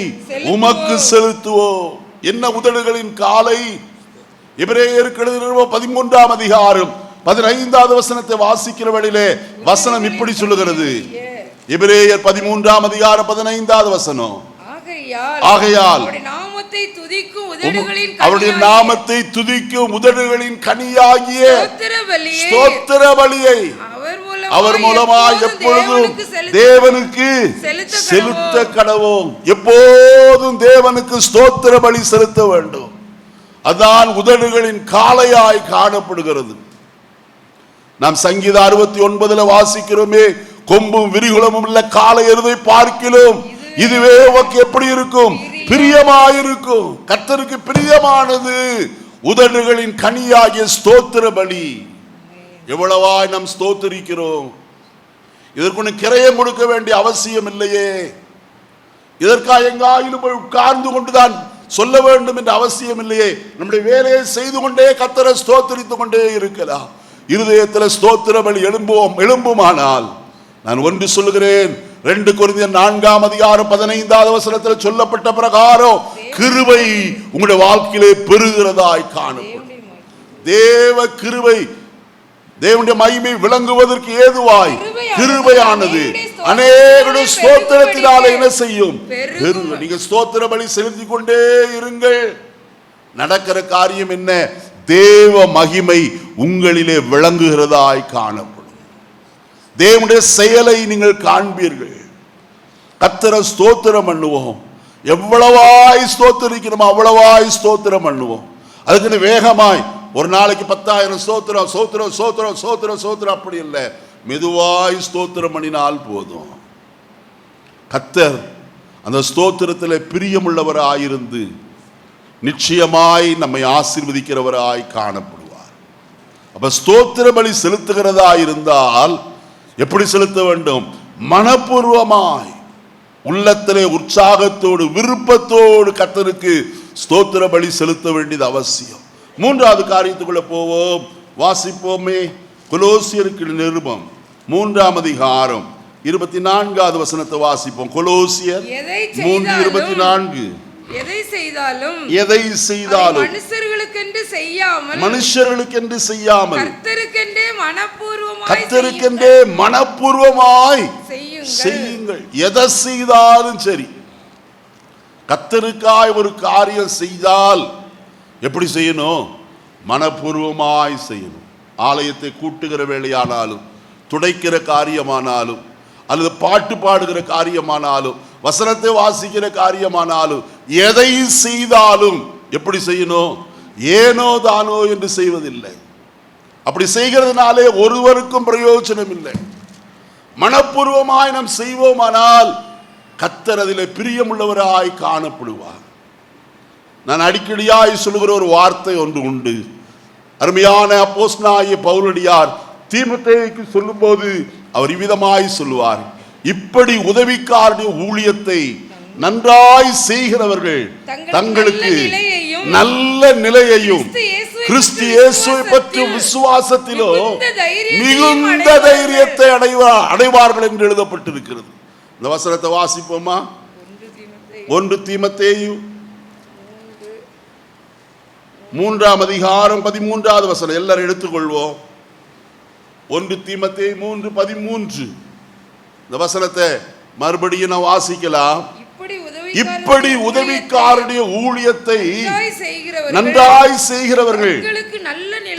உமக்கு செலுத்துவோம். என்ன உதடுகளின் காளை? எபிரேயருக்கு எழுதின 13ஆம் அதிகாரம் 15வது வசனத்தை வாசிக்கிற வழியிலே வசனம் இப்படி சொல்லுகிறது. எபிரேயர் 13ஆம் அதிகாரம் 15வது வசனம். ஆகையால் அவருடைய நாமத்தை துதிக்கும் உதடுகளின் கனியாகிய ஸ்தோத்திர பலியை அவர் மூலமாய் எப்பொழுதும் தேவனுக்கு செலுத்த கடவோம். எப்போதும் தேவனுக்கு ஸ்தோத்திர பலி செலுத்த வேண்டும். அதான் உதடுகளின் காளையாய் காணப்படுகிறது. நாம் சங்கீதம் 69 வாசிக்கிறோமே, கொம்பும் விரிகுளமும் உள்ள காளை எருதை பார்க்கிறோம், இதுவே உனக்கு எப்படி இருக்கும்? பிரியமாயிருக்கும். கர்த்தருக்கு பிரியமானது உதடுகளின் கனியாகிய ஸ்தோத்திர பலி. எவ்வளவாய் நாம் ஸ்தோத்திரிக்கிறோம். இதற்கு கிரயம் கொடுக்க வேண்டிய அவசியம் இல்லையே. இதற்காக எங்காயிலும் போய் உட்கார்ந்து கொண்டுதான் சொல்ல வேண்டும் என்ற அவசியம் இல்லையே. நம்முடைய வேலையை செய்து கொண்டே கர்த்தரை ஸ்தோத்திரித்துக் கொண்டே இருக்கலாம். இருதயத்தில் ஸ்தோத்திர பலி எழும்புமானால் நான் ஒன்று சொல்லுகிறேன். 2 கொரிந்தியர் 4ஆம் அதிகாரம் 15வது வசனத்தில் சொல்லப்பட்ட பிரகாரம் கிருபை உங்களுடைய வாழ்க்கையிலே பெருகிறதாய் காணப்படும். தேவ கிருபை, தேவனுடைய மகிமை விளங்குவதற்கு ஏதுவாய் கிருபையானது அநேக ஸ்தோத்திரத்தினாலே என்ன செய்யும்? நீங்க ஸ்தோத்திர பலி செலுத்தி கொண்டே இருங்கள். நடக்கிற காரியம் என்ன? தேவ மகிமை உங்களிலே விளங்குகிறதாய் காணப்படும். தேவனுடைய செயலை நீங்கள் காண்பீர்கள். கர்த்தரை ஸ்தோத்திரம் பண்ணுவோம். எவ்வளவாய் ஸ்தோத்திரிக்கிறோமோ அவ்வளவாய் ஸ்தோத்திரம் பண்ணுவோம். அதுக்குன்னு வேகமாய் ஒரு நாளைக்கு 10,000 ஸ்தோத்திரம் ஸ்தோத்திரம் ஸ்தோத்திரம் ஸ்தோத்திரம் ஸ்தோத்திரம் அப்படி இல்லை. மெதுவாய் ஸ்தோத்திரம் பண்ணினால் போதும். கர்த்தர் அந்த ஸ்தோத்திரத்தில் பிரியமுள்ளவராயிருந்து நிச்சயமாய் நம்மை ஆசீர்வதிக்கிறவராய் காணப்படுவார். அப்ப ஸ்தோத்திர பலி செலுத்துகிறதா இருந்தால் எப்படி செலுத்த வேண்டும்? மனப்பூர்வமாய், உள்ளத்திலே உற்சாகத்தோடு விருப்பத்தோடு கர்த்தருக்கு ஸ்தோத்திர பலி செலுத்த வேண்டியது அவசியம். மூன்றாவது காரியத்துக்குள்ள போவோம். வாசிப்போமே. கொலோசியருக்கு நிருபம் 3ஆம் அதிகாரம் 24வது வசனத்தை வாசிப்போம். கொலோசியர் 3:24. எதை செய்தாலும் மனுஷர்களுக்கென்று செய்யாமல் கர்த்தருக்கென்றே மனப்பூர்வமாய் செய்யுங்கள். எதை செய்தாலும் சரி, கர்த்தருக்காய் ஒரு காரியம் செய்தால் எப்படி செய்யணும்? மனப்பூர்வமாய் செய்யணும். ஆலயத்தை கூட்டுகிற வேலையானாலும், துடைக்கிற காரியமானாலும், அல்லது பாட்டு பாடுகிற காரியமானாலும், வசனத்தை வாசிக்கிற காரியமானாலும், எதை செய்தாலும் எப்படி செய்யணும்? ஏனோ தானோ என்று செய்வதில்லை. அப்படி செய்கிறதுனாலே ஒருவருக்கும் பிரயோஜனம் இல்லை. மனப்பூர்வமாய் நாம் செய்வோமானால் கர்த்தர் அதிலே பிரியமுள்ளவராய் காணப்படுவார். நான் அடிக்கடியாய் சொல்லுகிற ஒரு வார்த்தை ஒன்று உண்டு. அருமையான அப்போஸ்தலனாகிய பவுலடியார் தீமோத்தேயுக்கு சொல்லும்போது அவர் இவ்விதமாய் சொல்லுவார், இப்படி உதவிக்காரனுடைய ஊழியத்தை நன்றாய் செய்கிறவர்கள் தங்களுக்கு நல்ல நிலையையும் கிறிஸ்து இயேசுவை பற்றும் விசுவாசத்திலோ மிகுந்த தைரியத்தை அடைவார்கள் என்று எழுதப்பட்டிருக்கிறது. இந்த வசனத்தை வாசிப்போமா? 1 தீமோத்தேயு 3ஆம் அதிகாரம் 13வது வசனம். எல்லாரும் எடுத்துக்கொள்வோம். 1 தீமோத்தேயு 3:13. இந்த வசனத்தை மறுபடியும் நான் வாசிக்கலாம். இப்படி உதவிக்காரனுடைய ஊழியத்தை நன்றாய் செய்கிறவர்கள்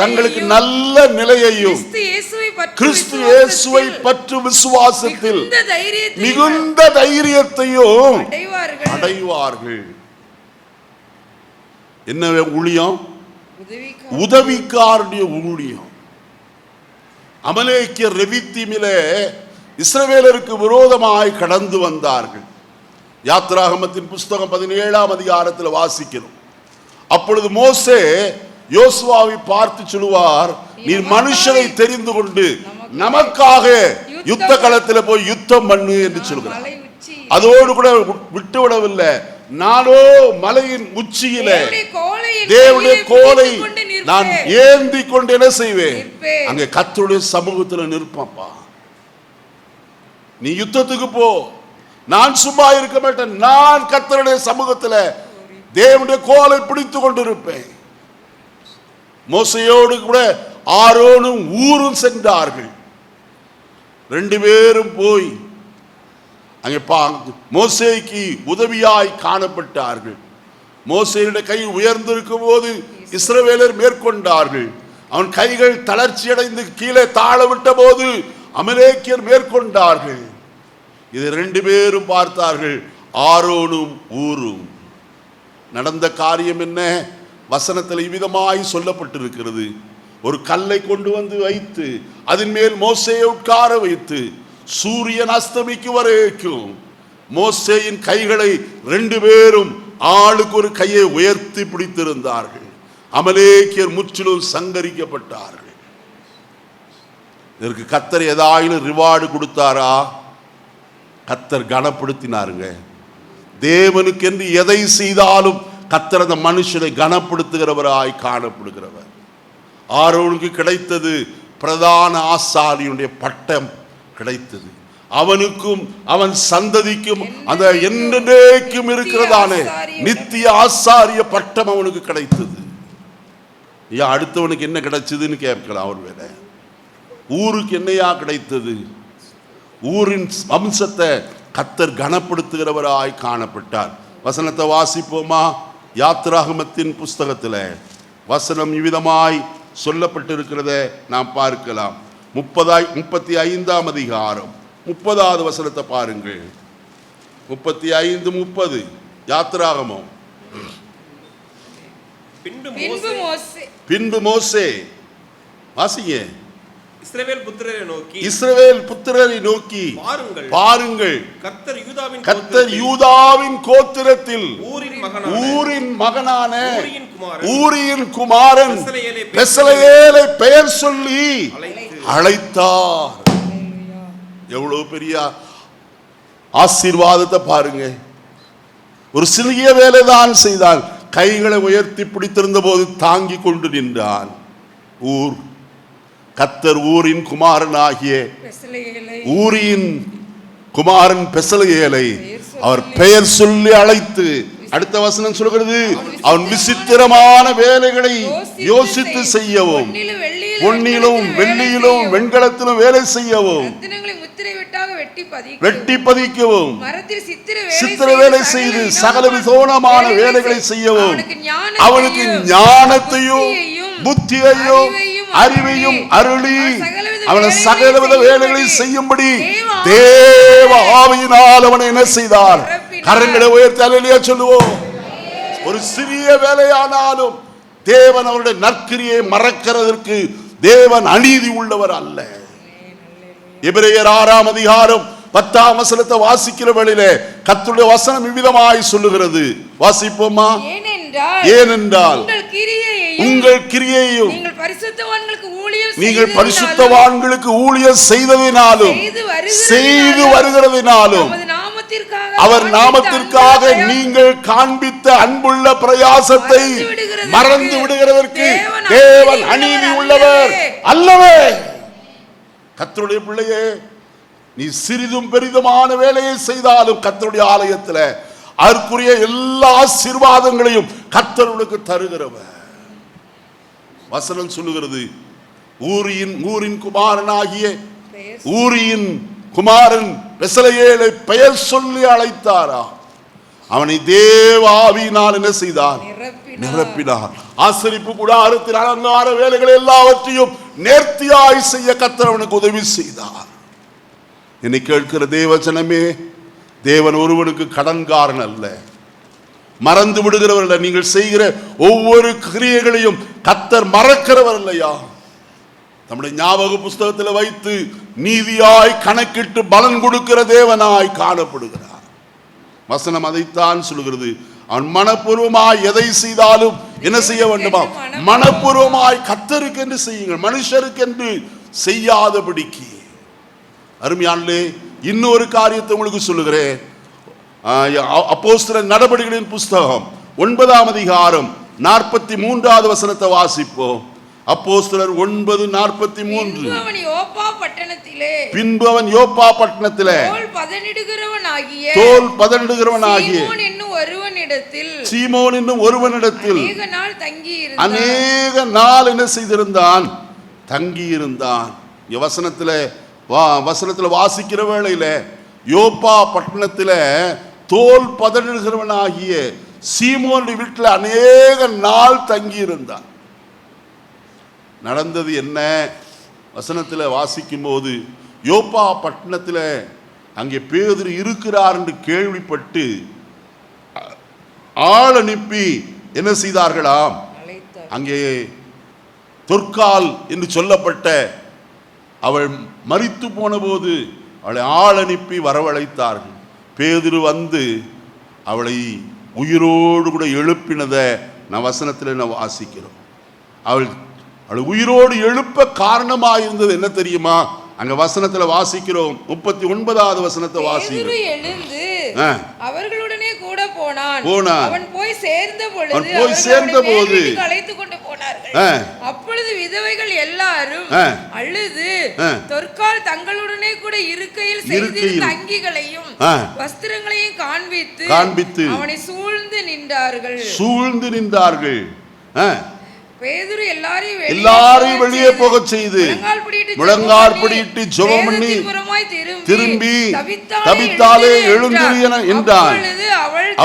தங்களுக்கு நல்ல நிலையையும் கிறிஸ்து இயேசுவை பற்றும் விசுவாசத்தில் மிகுந்த தைரியத்தையும் அடைவார்கள். என்ன ஊழியம்? உதவிக்காரனுடைய ஊழியம். அமலேக்கியர் ரெவித்தீமிலே இஸ்ரவேலருக்கு விரோதமாய் கடந்து வந்தார்கள். யாத்திராகமத்தின் புஸ்தகம் 17ஆம் அதிகாரத்தில் வாசிக்கிறோம். அப்பொழுது மோசே யோசுவாவை பார்த்து சொல்லுவார், நீ மனுஷரை தெரிந்து கொண்டு நமக்காக யுத்த களத்தில் போய் யுத்தம் பண்ணு என்று சொல்கிறார். அதோடு கூட விட்டுவிடவில்லை. நானோ மலையின் உச்சியிலே தேவனுடைய கோலை நான் ஏந்தி கொண்டு என்ன செய்வேன்? அங்கே கர்த்தருடைய சமூகத்தில் நிற்பப்பா. நீ யுத்தத்துக்கு போ, நான் சும்மா இருக்க மாட்டேன். நான் கர்த்தருடைய சமூகத்தில் தேவனுடைய கோலை பிடித்து கொண்டிருப்பேன். மோசையோடு கூட ஆரோனும் ஊரும் சென்றார்கள். 2 பேரும் போய் அங்கே மோசேக்கு உதவியாய் காணப்பட்டார்கள். மோசேயுடைய கை உயர்ந்திருக்கும் போது இஸ்ரவேலர் மேற்கொண்டார்கள். அவன் கைகள் தளர்ச்சி அடைந்து கீழே தாழ விட்ட போது அமலேக்கியர் மேற்கொண்டார்கள். இதை 2 பேரும் பார்த்தார்கள், ஆரோனும் ஊரும். நடந்த காரியம் என்ன? வசனத்தில் இவ்விதமாய் சொல்லப்பட்டிருக்கிறது. ஒரு கல்லை கொண்டு வந்து வைத்து அதன் மேல் மோசேயை உட்கார வைத்து சூரியன் அஸ்தமிக்கு வரைக்கும் மோசேயின் கைகளை 2 பேரும் ஆளுக்கு ஒரு கையை உயர்த்தி பிடித்திருந்தார்கள். அமலேக்கியர் முற்றிலும் சங்கரிக்கப்பட்டார்கள். இதற்கு கர்த்தர் ஏதாயிலும் ரிவார்டு கொடுத்தாரா? கர்த்தர் கனப்படுத்தினாருங்க. தேவனுக்கு என்று எதை செய்தாலும் கர்த்தர் அந்த மனுஷனை கனப்படுத்துகிறவராய் காணப்படுகிறவர். ஆரோனுக்கு கிடைத்தது பிரதான ஆசாரியனுடைய பட்டம் கிடைத்தது. அவனுக்கும் அவன் சந்ததிக்கும் அந்த என்றைக்கும் இருக்கிறதானே நித்திய ஆசாரிய பட்டம் அவனுக்கு கிடைத்தது. அடுத்தவனுக்கு என்ன கிடைச்சதுன்னு கேட்கலாம். அவர் வேற ஊருக்கு என்னையா கிடைத்தது? ஊரின் வம்சத்தை கர்த்தர் கனப்படுத்துகிறவராய் காணப்பட்டார். வசனத்தை வாசிப்போமா? யாத்திராகமத்தின் புஸ்தகத்தில் வசனம் இவ்விதமாய் சொல்லப்பட்டிருக்கிறத நாம் பார்க்கலாம். 35ஆம் அதிகாரம் 30வது வசனத்தை பாருங்கள். 35:30 யாத்திராகமம். பின்பு மோசே வாசிங்க. இஸ்ரவேல் புத்திரரை நோக்கி பாருங்கள், கர்த்தர் யூதாவின் கோத்திரத்தில் ஊரின் மகனான ஊரியின் குமாரன் பெசலெயேலை பெயர் சொல்லி அழைத்தார். எவ்வளவு பெரிய ஆசீர்வாதத்தை பாருங்க. ஒரு சிறிய வேலைதான் செய்தான். கைகளை உயர்த்தி பிடித்திருந்த போது தாங்கி கொண்டு நின்றான். ஊர் கர்த்தர் ஊரின் குமாரனாகிய ஊரியின் குமாரன் பெசலெயேலை அவர் பெயர் சொல்லி அழைத்து, அடுத்த வசனம் சொல்கிறது, அவன் விசித்திரமான வேலைகளை யோசித்து செய்யவும், பொன்னிலும் வெள்ளியிலும் வெண்கலத்திலும் வேலை செய்யவும், வெட்டி பதிக்கவும், சித்திர வேலை செய்து சகல விதமான வேலைகளை செய்யவும், அவனுக்கு ஞானத்தையும் புத்தியையும் அறிவையும் அருளி அவனை சகலவித வேலைகளை செய்யும்படி தேவ ஆவியினால் அவனை என்ன செய்தார்? கரங்களை உயர்த்தி அல்லேலூயா சொல்லுவோம். ஒரு சிறிய வேலையானாலும் தேவன் அவருடைய நற்கிரியை மறக்கிறதற்கு தேவன் அநீதி உள்ளவர் அல்ல. எபிரேயர் 6ஆம் அதிகாரம் 10ஆம் வசனத்தை வாசிக்கிற வேளையிலே கர்த்தருடைய வசனம் இவ்விதமாய் சொல்லுகிறது. வாசிப்போமா? ஏனென்றால் உங்கள் கிரியையையும் நீங்கள் பரிசுத்தவான்களுக்கு ஊழியம் செய்ததினாலும் செய்து வருகிறதினாலும் அவர் நாமத்திற்காக நீங்கள் காண்பித்த அன்புள்ள பிரயாசத்தை மறந்து விடுகிறதற்கு தேவன் அநீதி உள்ளவர் அல்லவே. கர்த்தருடைய பிள்ளையே, நீ சிறிதும் பெரிதுமான வேலையை செய்தாலும் கர்த்தருடைய ஆலயத்தில் அதற்குரிய எல்லா ஆசீர்வாதங்களையும் கர்த்தருக்கு தருகிறவர். வசனம் சொல்லுகிறது, ஊரின் குமாரனாகிய ஊரியின் குமாரன் பெசலெயேலை பெயர் சொல்லி அழைத்தாரா, அவனை தேவ ஆவியினால் என்ன செய்தார்? நிரப்பினார். ஆசரிப்பு கூடாரத்தின் அலங்கார வேலைகள் எல்லாவற்றையும் நேர்த்தியாய் செய்ய கர்த்தர் அவனுக்கு உதவி செய்தார். என்னை கேட்கிற தேவஜனமே, தேவன் ஒருவனுக்கு கடன்காரன் அல்ல, மறந்து விடுகிறவர் அல்ல. நீங்கள் செய்கிற ஒவ்வொரு கிரியைகளையும் கர்த்தர் மறக்கிறவர் இல்லையா? நம்முடைய ஞாபக புஸ்தகத்தில் வைத்து நீதியாய் கணக்கிட்டு பலன் கொடுக்கிற தேவனாய் காணப்படுகிறார். வசனம் அதைத்தான் சொல்கிறது. அவன் மனப்பூர்வமாய் எதை செய்தாலும் என்ன செய்ய வேண்டுமா? மனப்பூர்வமாய் கர்த்தருக்கு என்று செய்யுங்கள், மனுஷருக்கு என்று செய்யாதபடிக்கு. அருமையானே, இன்னொரு காரியத்தை உங்களுக்கு சொல்லுகிறேன். அப்போஸ்தலர் நடபடிகளின் புஸ்தகம் 9ஆம் அதிகாரம் 43வது வசனத்தை வாசிப்போம். அப்போஸ்தலர் 9:43. பின்பு அவன் யோப்பா பட்டணத்திலே தோல் பதனிடுகிறவனாகிய சீமோன் என்னும் ஒருவனிடத்தில் அநேக நாள் என்ன செய்திருந்தான்? தங்கியிருந்தான். வசனத்தில் வாசிக்கிற வேளையில யோப்பா பட்டணத்தில் தோல் பதனிடுகிறவனாகிய சீமோனுடைய வீட்டில் அநேக நாள் தங்கியிருந்தான். நடந்தது என்ன? வசனத்தில் வாசிக்கும் போது, யோப்பா பட்டணத்தில் அங்கே பேதுரு இருக்கிறார் என்று கேள்விப்பட்டு ஆள் அனுப்பி என்ன செய்தார்களாம்? அங்கே தொற்கால் என்று சொல்லப்பட்ட அவள் மரித்து போன போது அவளை ஆள் அனுப்பி வரவழைத்தார்கள். பேதுரு வந்து அவளை உயிரோடு கூட எழுப்பினதை நான் வசனத்தில் வாசிக்கிறோம். அவள் உயிரோடு எழுப்ப காரணமாக இருந்தது என்ன தெரியுமா? அங்க வசனத்துல வாசிக்கிறோம். 39வது வசனத்தை வாசிக்கிறோம். எழுந்து அவர்களுடனே கூட போனான். அவன் போய் சேர்ந்த போது அழைத்து கொண்டு போனார்கள். அப்பொழுது விதவைகள் எல்லாரும் அழுது தொற்கால் தங்களுடனே கூட இருக்கையில் செய்திருந்த அங்கிகளையும் வஸ்திரங்களையும் காண்பித்து அவனை சூழ்ந்து நின்றார்கள். பேதுரு எல்லாரையும் வெளியே போக செய்து முழங்கால் படியிட்டு ஜெபம் பண்ணி திரும்பி தபித்தாலே எழுந்திரு என்றான்.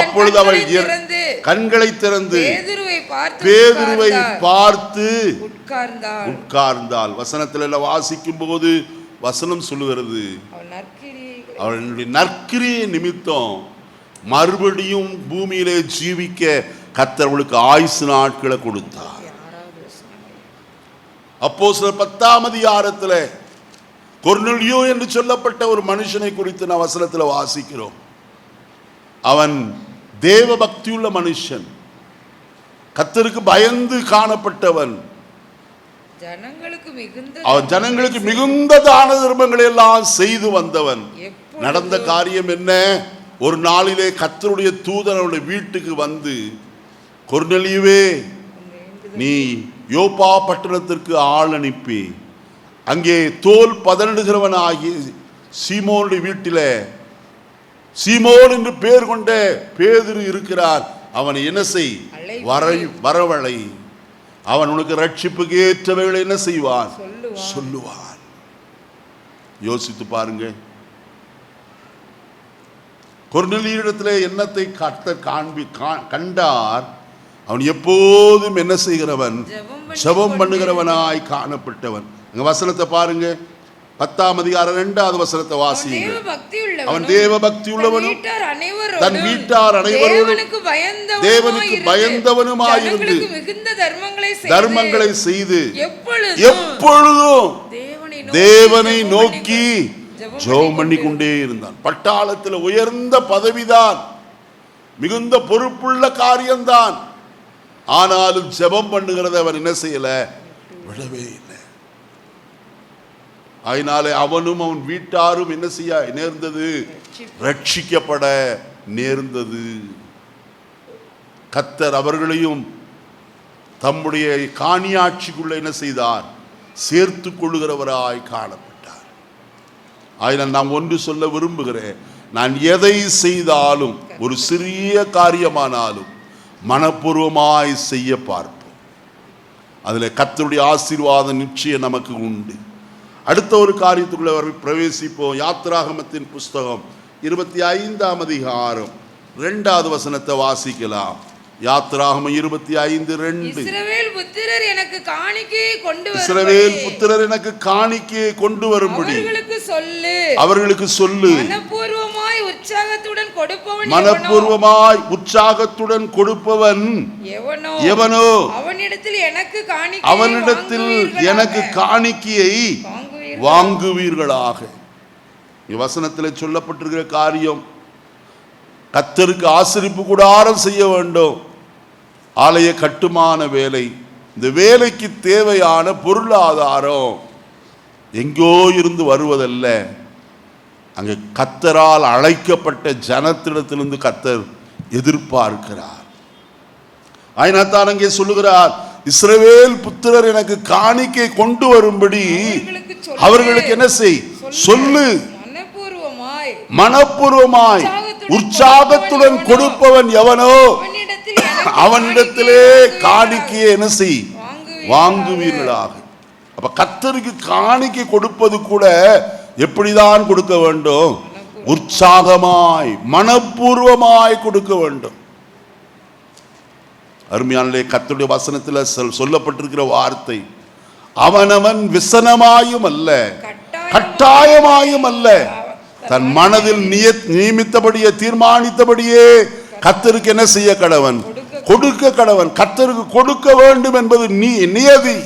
அப்பொழுது அவள் கண்களை திறந்து பேதுருவை பார்த்து உட்கார்ந்தாள். வசனத்தில் வாசிக்கும் போது வசனம் சொல்லுகிறது, அவளுடைய நற்கிரியை நிமித்தம் மறுபடியும் பூமியிலே ஜீவிக்க கர்த்தர் அவளுக்கு ஆயுசு நாட்களை கொடுத்தார். அப்போஸ்தலர் 10ஆம் அதிகாரத்தில் கொர்நேலியு என்று சொல்லப்பட்ட ஒரு மனுஷனை குறித்து நான் வசனத்தில் வாசிக்கிறோம். அவன் தேவ பக்தியுள்ள மனுஷன், கர்த்தருக்கு பயந்து காணப்பட்டவன். அவன் ஜனங்களுக்கு மிகுந்த தான தர்மங்களை எல்லாம் செய்து வந்தவன். நடந்த காரியம் என்ன? ஒரு நாளிலே கர்த்தருடைய தூதன் அவனுடைய வீட்டுக்கு வந்து, கொர்நேலியுவே, நீ யோப்பா பட்டணத்திற்கு ஆள் அனுப்பி அங்கே தோல் பதனிடுகிறவன் ஆகிய சீமோனுடைய வீட்டில் சீமோன் என்று பெயர் கொண்ட பேதுரு இருக்கிறார், அவனை என்ன செய்? வரவழை. அவன் உனக்கு ரட்சிப்புக்கு ஏற்றவைகளை என்ன செய்வான்? சொல்லுவான். யோசித்து பாருங்க. கொர்நேலியுவிடத்திலே என்னத்தை கண்டார்? அவன் எப்போதும் என்ன செய்கிறவன்? ஜெபம் பண்ணுகிறவனாய் காணப்பட்டவன். அங்க வசனத்தை பாருங்க. 10ஆம் அதிகாரம் 2வது வசனத்தை வாசியுங்கள். அவன் அவன் தேவ பக்தி உள்ளவனும் தன் வீட்டார் அனைவரோடும் தேவனுக்கு பயந்தவனுமாயிருந்து தர்மங்களை செய்து எப்பொழுதும் தேவனை நோக்கி ஜெபம் பண்ணி கொண்டே இருந்தான். பட்டாளத்தில் உயர்ந்த பதவிதான், மிகுந்த பொறுப்புள்ள காரியம்தான். ஆனாலும் ஜெபம் பண்ணுகிறத அவன் என்ன செய்யல, விடவே இல்லை. அதனாலே அவனும் அவன் வீட்டாரும் என்ன செய்ய நேர்ந்தது, ரட்சிக்கப்பட நேர்ந்தது. கர்த்தர் அவர்களையும் தம்முடைய காணியாட்சிக்குள்ள என்ன செய்தார், சேர்த்து கொள்ளுகிறவராய் காணப்பட்டார். அதனால் நான் ஒன்று சொல்ல விரும்புகிறேன், நான் எதை செய்தாலும் ஒரு சிறிய காரியமானாலும் மனப்பூர்வமாய் செய்ய பார்ப்போம். அதில் கர்த்தருடைய ஆசீர்வாதம் நிச்சயம் நமக்கு உண்டு. அடுத்த ஒரு காரியத்துக்குள்ள பிரவேசிப்போம். யாத்திராகமத்தின் புஸ்தகம் 25ஆம் அதிகாரம் 2வது வசனத்தை வாசிக்கலாம். யாத்திராகமம் 25:2. இஸ்ரவேல் புத்திரர் எனக்கு காணிக்கையை கொண்டு வரும்படி அவர்களுக்கு சொல்லு. மனப்பூர்வமாய் உற்சாகத்துடன் கொடுப்பவன் எவனோ அவனிடத்தில் எனக்கு காணிக்கையை வாங்குவீர்களாக. வசனத்தில் சொல்லப்பட்டிருக்கிற காரியம், கர்த்தருக்கு ஆசரிப்பு கூடாரம் செய்ய வேண்டும், ஆலய கட்டுமான வேலை. இந்த வேலைக்கு தேவையான பொருளாதாரம் எங்கோ இருந்து வருவதல்ல, அங்கே கர்த்தரால் அழைக்கப்பட்ட ஜனத்திடத்திலிருந்து கர்த்தர் எதிர்பார்க்கிறார். அதனால்தான் அங்கே சொல்லுகிறார், இஸ்ரவேல் புத்திரர் எனக்கு காணிக்கை கொண்டு வரும்படி அவர்களுக்கு என்ன செய், சொல்லு. மனப்பூர்வமாய் உற்சாகத்துடன் கொடுப்பவன் எவனோ அவனிடத்திலே காணிக்கையை என்ன செய், வாங்குவீர்களாக. அப்ப கர்த்தருக்கு காணிக்கை கொடுப்பது கூட எப்படிதான் கொடுக்க வேண்டும், உற்சாகமாய் மனப்பூர்வமாய் கொடுக்க வேண்டும். அருமையானே, கர்த்தருடைய வசனத்தில் சொல்லப்பட்டிருக்கிற வார்த்தை, அவனவன் விசனமாயும் அல்ல கட்டாயமாயும் அல்ல, தன் மனதில் நியமித்தபடியே தீர்மானித்தபடியே கர்த்தருக்கு என்ன செய்ய கடவன், கொடுக்க கடவன். கர்த்தருக்கு கொடுக்க வேண்டும் என்பது நியதி.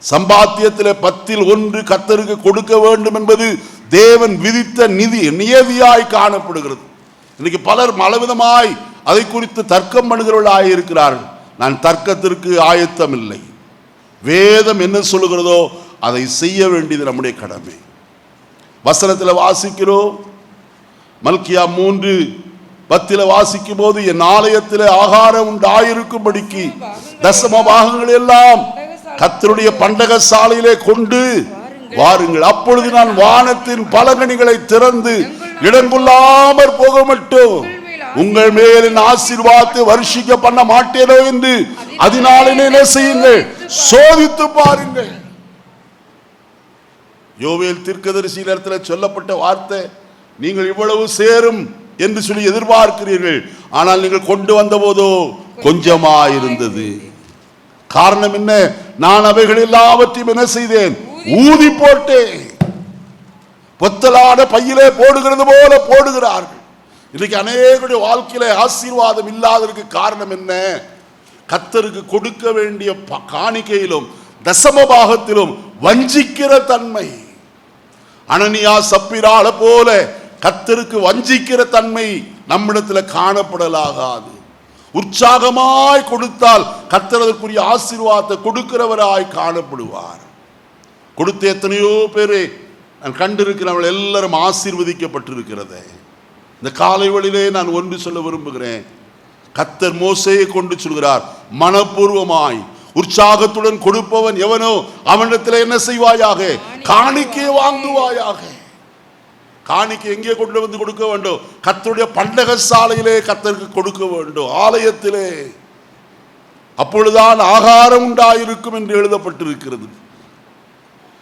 சம்பாத்தியத்தில் 10ல் 1 கர்த்தருக்கு கொடுக்க வேண்டும் என்பது தேவன் விதித்த நியதியாய் காணப்படுகிறது. இன்னைக்கு பலர் பலவிதமாய் அதை குறித்து தர்க்கம் பண்ணுகிறவர்களாக இருக்கிறார்கள். நான் தர்க்கத்திற்கு ஆயத்தம் இல்லை. வேதம் என்ன சொல்லுகிறதோ அதை செய்ய வேண்டியது நம்முடைய கடமை. வசனத்தில் வாசிக்கிறோம், மல்கியா 3:10 வாசிக்கும் போது, என் ஆலயத்தில் ஆகாரம் உண்டாயிருக்கும்படிக்கு தசம பாகங்கள் எல்லாம் கர்த்தருடைய பண்டக சாலையிலே கொண்டு வாருங்கள், அப்பொழுது நான் வானத்தின் பலகணிகளை திறந்து இடங்கொள்ளாமற் போக மட்டும் உங்கள் மேல் என் ஆசீர்வாதத்தை வருஷிக்க பண்ண மாட்டேனோ என்று அதனாலே என்ன செய்யுங்கள், சோதித்து பாருங்கள். யோவேல் தீர்க்கதரிசி நேரத்தில் சொல்லப்பட்ட வார்த்தை, நீங்கள் இவ்வளவு சேரும் என்று சொல்லி எதிர்பார்க்கிறீர்கள், ஆனால் நீங்கள் கொண்டு வந்த போதோ கொஞ்சமாயிருந்தது. காரணம் என்ன, நான் அவைகள் எல்லாவற்றையும் என்ன செய்தேன், ஊதி போட்டேன். பொத்தலான பையிலே போடுகிறது போல போடுகிறார்கள். இன்னைக்கு அநேகருடைய வாழ்க்கையில ஆசீர்வாதம் இல்லாததற்கு காரணம் என்ன, கர்த்தருக்கு கொடுக்க வேண்டிய காணிக்கையிலும் தசம பாகத்திலும் வஞ்சிக்கிற தன்மை. அனனியா சப்பிரால போல கர்த்தருக்கு வஞ்சிக்கிற தன்மை நம்மிடத்தில் காணப்படலாகாது. உற்சாகமாய் கொடுத்தால் கர்த்தர் அதற்குரிய ஆசீர்வாதத்தை கொடுக்கிறவராய் காணப்படுவார். கொடுத்த எத்தனையோ பேரை நான் கண்டிருக்கிறவர்கள் எல்லாரும் ஆசீர்வதிக்கப்பட்டிருக்கிறது. இந்த காலை வழியிலே நான் ஒன்று சொல்ல விரும்புகிறேன், கர்த்தர் மோசேயை கொண்டு சொல்கிறார், மனப்பூர்வமாய் உற்சாகத்துடன் கொடுப்பவன் எவனோ அவனிடத்தில் என்ன செய்வாயாக, காணிக்கை வாங்குவாயாக. காணிக்கை எங்கே கொண்டு வந்து கொடுக்க வேண்டும், கர்த்தருடைய பண்டக சாலையிலே கர்த்தருக்கு கொடுக்க வேண்டும், ஆலயத்திலே. அப்பொழுதுதான் ஆகாரம் உண்டாயிருக்கும் என்று எழுதப்பட்டிருக்கிறது.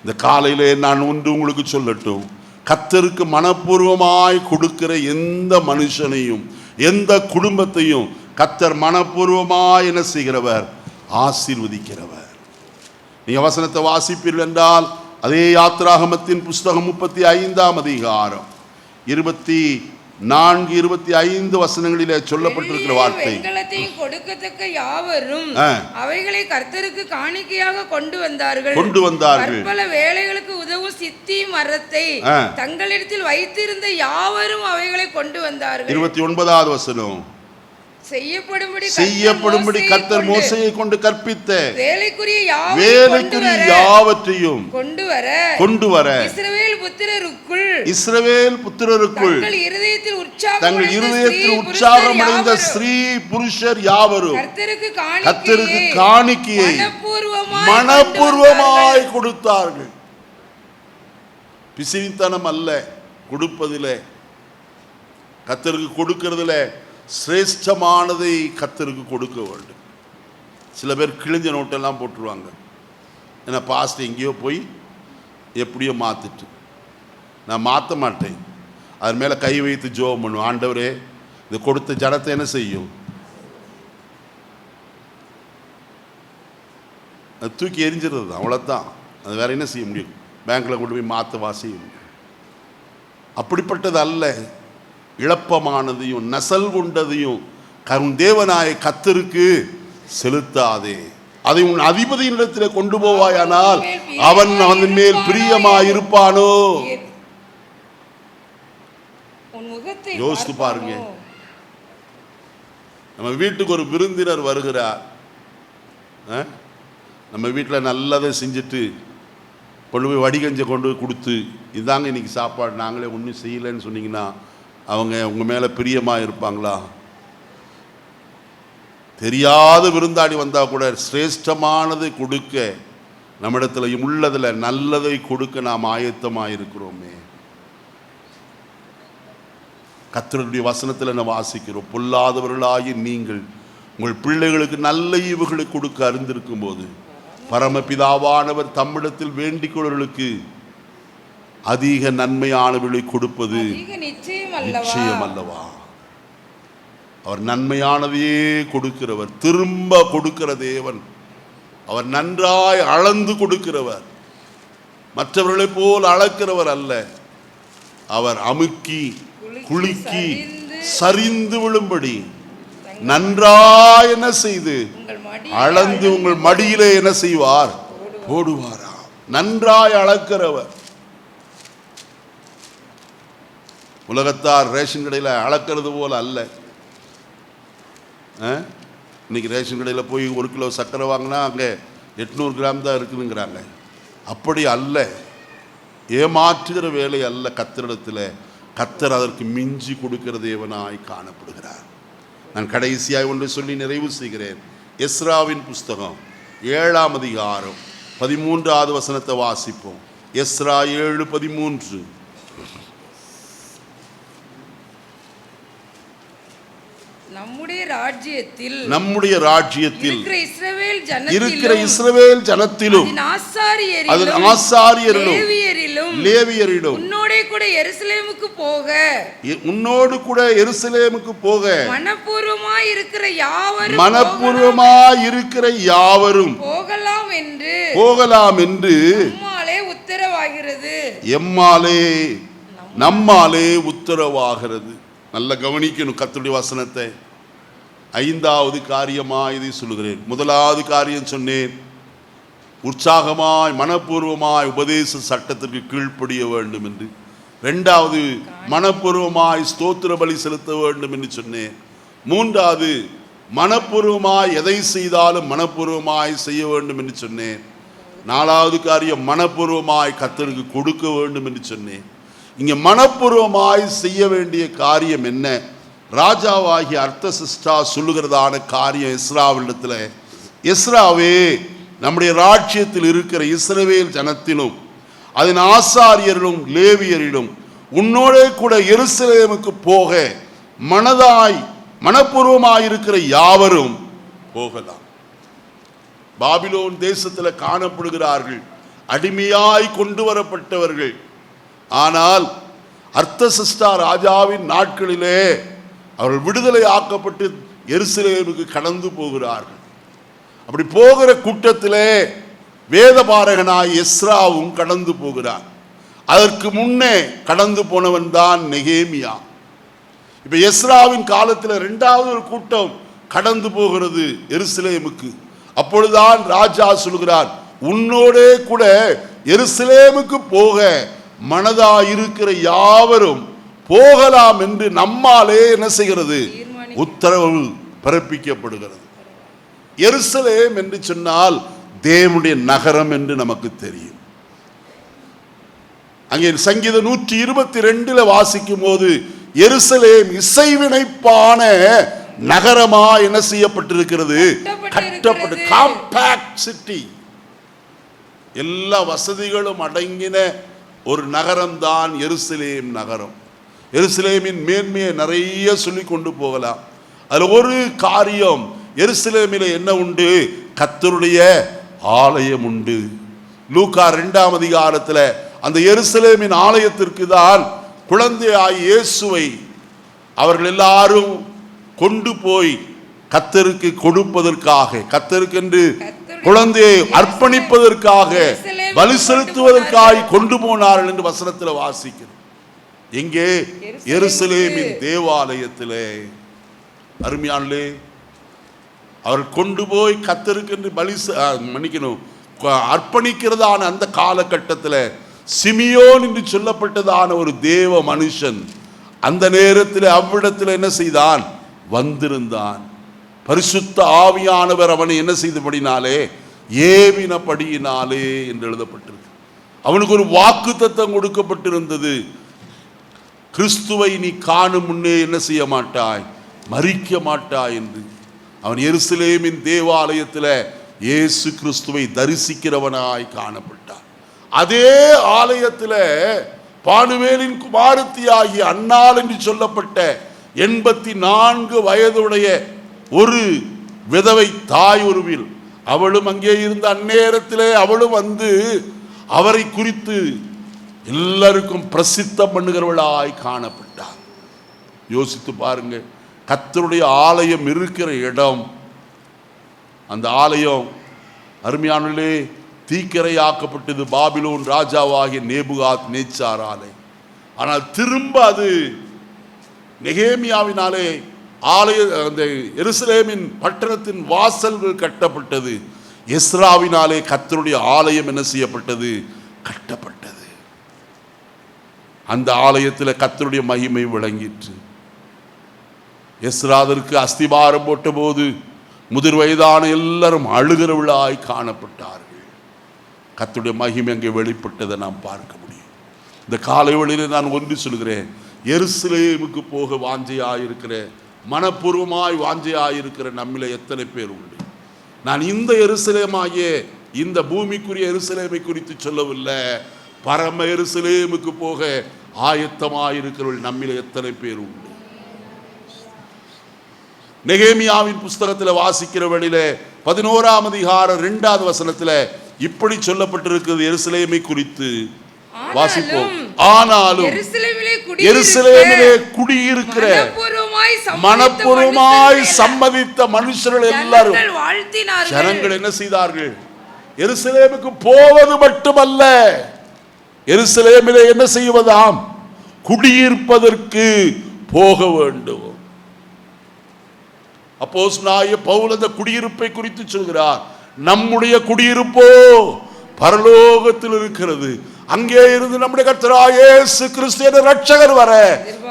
இந்த காலையிலே நான் ஒன்று உங்களுக்கு சொல்லட்டும், கர்த்தருக்கு மனப்பூர்வமாய் கொடுக்கிற எந்த மனுஷனையும் எந்த குடும்பத்தையும் கர்த்தர் மனப்பூர்வமாய் என்ன செய்கிறவர், ஆசீர்வதிக்கிறவர். நீங்க வசனத்தை வாசிப்பீர்கள் என்றால் அதே யாத்திராகமத்தின் புஸ்தகம் 35ஆம் அதிகாரம் 24, 25 வசனங்களிலே சொல்லப்பட்டிருக்கிற வார்த்தை, வெண்கலத்தையும் கொடுக்கத்தக்க யாவரும் அவைகளை கர்த்தருக்கு காணிக்கையாக கொண்டு வந்தார்கள். பற்பல வேலைகளுக்கு உதவும் சித்தி மரத்தை தங்களிடத்தில் வைத்திருந்த யாவரும் அவைகளை கொண்டு வந்தார்கள். 29வது வசனம், செய்யப்படும்படி கர்த்தர் மோசேயை கொண்டு கற்பித்த வேலைக்குரிய யாவற்றையும் கொண்டு வர இஸ்ரவேல் புத்திரருக்குள் தங்கள் இருதயத்தில் உற்சாகமடைந்த ஸ்ரீ புருஷர் யாவரும் கர்த்தருக்கு காணிக்கையை மனப்பூர்வமாய் கொடுத்தார்கள். பிசினித்தனம் அல்ல கொடுப்பதிலே, கர்த்தருக்கு கொடுக்கிறதுல சிரேஷ்டமானதை கர்த்தருக்கு கொடுக்க வேண்டும். சில பேர் கிழிஞ்ச நோட்டெல்லாம் போட்டுருவாங்க. ஏன்னா பாஸ்ட் எங்கேயோ போய் எப்படியோ மாற்றிட்டு, நான் மாற்ற மாட்டேன். அது மேலே கை வைத்து ஜெபம் பண்ணுவோம், ஆண்டவரே இது கொடுத்த ஜனத்தை என்ன செய்யும், அது தூக்கி எரிஞ்சிடுறது, அவ்வளோதான். அது வேற என்ன செய்ய முடியும்? பேங்க்கில் கொண்டு போய் மாற்றவா செய்ய முடியும்? அப்படிப்பட்டது அல்ல. இழப்பமானதையும் நசல் கொண்டதையும் தேவனாய கர்த்தருக்கு செலுத்தாதே. அதை உன் அதிபதியினிடத்தில் கொண்டு போவாயானால் அவன் அவன் மேல் பிரியமாயிருப்பானோ? யோசித்து பாருங்க. நம்ம வீட்டுக்கு ஒரு விருந்தினர் வருகிறார், நம்ம வீட்டில் நல்லதை செஞ்சுட்டு கொண்டு போய் வடிகஞ்சை கொண்டு போய் கொடுத்து, இதாங்க இன்னைக்கு சாப்பாடு, நாங்களே ஒன்றும் செய்யலைன்னு சொன்னீங்கன்னா அவங்க உங்க மேல பிரியமா இருப்பாங்களா? தெரியாத விருந்தாடி வந்தா கூட சிரேஷ்டமானதை கொடுக்க நம்மிடத்துல உள்ளதுல நல்லதை கொடுக்க நாம் ஆயத்தமாக இருக்கிறோமே. கர்த்தருடைய வசனத்தில் என்ன வாசிக்கிறோம்? பொல்லாதவர்களாகி நீங்கள் உங்கள் பிள்ளைகளுக்கு நல்ல ஈவுகளை கொடுக்க அறிந்திருக்கும் போது பரமபிதாவானவர் தம்மிடத்தில் வேண்டிக் கொள்வர்களுக்கு அதிக நன்மையானவர்களை கொடுப்பது நிச்சயம் அல்லவா? அவர் நன்மையானதையே கொடுக்கிறவர், திரும்ப கொடுக்கிற தேவன். அவர் நன்றாய் அளந்து கொடுக்கிறவர், மற்றவர்களைப் போல் அளக்கிறவர் அல்ல. அவர் அமுக்கி குலுக்கி சரிந்து விழும்படி நன்றாய் என்ன செய்து அளந்து உங்கள் மடியிலே என்ன செய்வார்? போடுவாரா? நன்றாய் அளக்கிறவர். உலகத்தார் ரேஷன் கடையில் அளக்கிறது போல அல்ல. இன்னைக்கு ரேஷன் கடையில் போய் 1 கிலோ சர்க்கரை வாங்கினா அங்கே 800 கிராம் தான் இருக்குதுங்கிறாங்க. அப்படி அல்ல, ஏமாற்றுகிற வேலை அல்ல. கர்த்தரிடத்தில் கர்த்தர் அதற்கு மிஞ்சி கொடுக்கிற தேவனாய் காணப்படுகிறார். நான் கடைசியாய் ஒன்று சொல்லி நிறைவு செய்கிறேன். எஸ்ராவின் புஸ்தகம் 7ஆம் அதிகாரம் 13வது வசனத்தை வாசிப்போம். எஸ்ரா 7:13. நம்முடைய ராஜ்யத்தில் இருக்கிற இஸ்ரவேல் ஜனத்திலும் அதன் ஆசாரியரிலும் லேவியரிலும் உன்னோடு கூட எருசலேமுக்கு போக மனப்பூர்வமாய் இருக்கிற யாவரும் போகலாம் என்று நம்மாலே உத்தரவாகிறது. நல்ல கவனிக்கணும் கர்த்தருடைய வசனத்தை. 5வது காரியமாய் இதை சொல்லுகிறேன். முதலாவது காரியம் சொன்னேன், உற்சாகமாய் மனப்பூர்வமாய் உபதேச சட்டத்திற்கு கீழ்ப்படிய வேண்டும் என்று. 2வது மனப்பூர்வமாய் ஸ்தோத்திர பலி செலுத்த வேண்டும் என்று சொன்னேன். 3வது மனப்பூர்வமாய் எதை செய்தாலும் மனப்பூர்வமாய் செய்ய வேண்டும் என்று சொன்னேன். 4வது காரியம் மனப்பூர்வமாய் கர்த்தருக்கு கொடுக்க வேண்டும் என்று சொன்னேன். இங்க மனப்பூர்வமாய் செய்ய வேண்டிய காரியம் என்ன? ராஜாவாகிய அர்த்தசிஷ்டா சொல்லுகிறதான காரியம் எஸ்ராவிடத்தில், எஸ்ராவே நம்முடைய ராஜ்யத்தில் இருக்கிற இஸ்ரவேல் ஜனத்திலும் அதன் ஆசாரியரிலும் லேவியரிலும் உன்னோடே கூட எருசலேமுக்கு போக மனப்பூர்வமாய் இருக்கிற யாவரும் போகலாம். பாபிலோன் தேசத்தில் காணப்படுகிறார்கள், அடிமையாய் கொண்டு வரப்பட்டவர்கள். ஆனால் அர்த்தசிஷ்டா ராஜாவின் நாட்களிலே அவர்கள் விடுதலை ஆக்கப்பட்டு எருசலேமுக்கு கடந்து போகிறார்கள். அப்படி போகிற கூட்டத்திலே வேதபாரகனாய் எஸ்ராவும் கடந்து போகிறான். அதற்கு முன்னே கடந்து போனவன் தான் நெகேமியா. இப்ப எஸ்ராவின் காலத்தில் இரண்டாவது ஒரு கூட்டம் கடந்து போகிறது எருசலேமுக்கு. அப்பொழுதுதான் ராஜா சொல்கிறார், உன்னோடே கூட எருசலேமுக்கு போக மனதா இருக்கிற யாவரும் போகலாம் என்று நம்மாலே என்ன செய்கிறது, உத்தரவு பிறப்பிக்கப்படுகிறது. எருசலேம் என்று சொன்னால் தேவனுடைய நகரம் என்று நமக்கு தெரியும். அங்கே சங்கீதம் 122 வாசிக்கும் போது எருசலேம் இசைவினைப்பான நகரமா என்ன செய்யப்பட்டிருக்கிறது, கட்டப்பட்டு காம்பாக்ட் சிட்டி, எல்லா வசதிகளும் அடங்கின ஒரு நகரம் தான் எருசலேம் நகரம். எருசலேமின் மேன்மையை நிறைய சொல்லி கொண்டு போகலாம். அதுல ஒரு காரியம், எருசலேமில் என்ன உண்டு, கர்த்தருடைய ஆலயம் உண்டு. லூக்கா 2ஆம் அதிகாரத்தில் அந்த எருசலேமின் ஆலயத்திற்கு தான் குழந்தையாய் இயேசுவை அவர்கள் எல்லாரும் கொண்டு போய் கர்த்தருக்கு கொடுப்பதற்காக, கர்த்தருக்கென்று குழந்தையை அர்ப்பணிப்பதற்காக, பலி செலுத்துவதற்காக கொண்டு போனார்கள் என்று வசனத்தில் வாசிக்கிறோம். எங்கே, எருசலேமின் தேவாலயத்திலே. அருமையானே, அவர் கொண்டு போய் கர்த்தருக்கென்று மன்னிக்கணும் அர்ப்பணிக்கிறதான அந்த காலகட்டத்தில் சிமியோன் என்று சொல்லப்பட்டதான ஒரு தேவ மனுஷன் அந்த நேரத்தில் அவ்விடத்தில் என்ன செய்தான், வந்திருந்தான். பரிசுத்த ஆவியானவர் அவனை என்ன செய்தபடினாலே, ஏவினபடியினாலே என்று எழுதப்பட்டிருக்கு. அவனுக்கு ஒரு வாக்குத்தத்தம் கொடுக்கப்பட்டிருந்தது, கிறிஸ்துவை நீ காணும் முன்னே என்ன செய்ய மாட்டாய், மரிக்க மாட்டாய் என்று. அவன் எருசலேமின் தேவாலயத்தில் இயேசு கிறிஸ்துவை தரிசிக்கிறவனாய் காணப்பட்டான். அதே ஆலயத்தில் பானுவேலின் குமாரத்தியாகிய அன்னாள் என்று சொல்லப்பட்ட 84 வயதுடைய ஒரு விதவை தாய் ஒருவில், அவளும் அங்கே இருந்த அந்நேரத்திலே அவளும் வந்து அவரை குறித்து எல்லாருக்கும் பிரசித்தம் பண்ணுகிறவளாய் காணப்பட்டார். யோசித்து பாருங்க, கர்த்தருடைய ஆலயம் இருக்கிற இடம், அந்த ஆலயம் அருமையானே தீக்கிரையாக்கப்பட்டது பாபிலோன் ராஜாவாகிய நேபுகாத் நேச்சாராலே. ஆனால் திரும்ப அது நெகேமியாவினாலே ஆலய அந்த எருசலேமின் பட்டணத்தின் வாசல்கள் கட்டப்பட்டது. எஸ்ராவினாலே கர்த்தருடைய ஆலயம் என்ன செய்யப்பட்டது, கட்டப்பட்டது. அந்த ஆலயத்தில் கர்த்தருடைய மகிமை விளங்கிற்று. எஸ்ராதற்கு அஸ்திபாரம் போட்ட போது முதிர் வயதான எல்லாரும் அழுகிறவளாய் காணப்பட்டார்கள். கர்த்தருடைய மகிமை அங்கே வெளிப்பட்டதை நாம் பார்க்க முடியும். இந்த காலை வேளையில் நான் ஒன்று சொல்கிறேன், எருசலேமுக்கு போக வாஞ்சையாயிருக்கிற, மனப்பூர்வமாய் வாஞ்சையாயிருக்கிற நம்மில எத்தனை பேர் உண்டு? நான் இந்த எருசலேமாகிய இந்த பூமிக்குரிய எருசலேமை குறித்து சொல்லவில்லை, பரம எருசலேமுக்கு போக ஆயத்தமாயிருக்கிறவர்கள் நம்மில எத்தனை பேர் உண்டு? நெகேமியாவின் புஸ்தகத்தில் வாசிக்கிற வழியில 11ஆம் அதிகாரம் 2வது வசனத்தில் இப்படி சொல்லப்பட்டிருக்கிறது எருசலேமை குறித்து. வாசிப்போம். ஆனாலும் எருசலேமிலே குடியிருக்கிற மனப்பூர்வமாய் சம்மதித்த மனுஷர்கள் எல்லாரும் ஜனங்கள் என்ன செய்தார்கள், எருசலேமுக்கு போவது மட்டுமல்ல, எருசலேமிலே என்ன செய்வதாம், குடியிருப்பதற்கு போக வேண்டும். அப்போஸ்தலனாகிய பவுல் அந்த குடியிருப்பை குறித்து சொல்கிறார். நம்முடைய குடியிருப்போ பரலோகத்தில் இருக்கிறது. அங்கே இருந்து நம்முடைய கர்த்தராகிய இயேசு கிறிஸ்து என்ற இரட்சகர் வர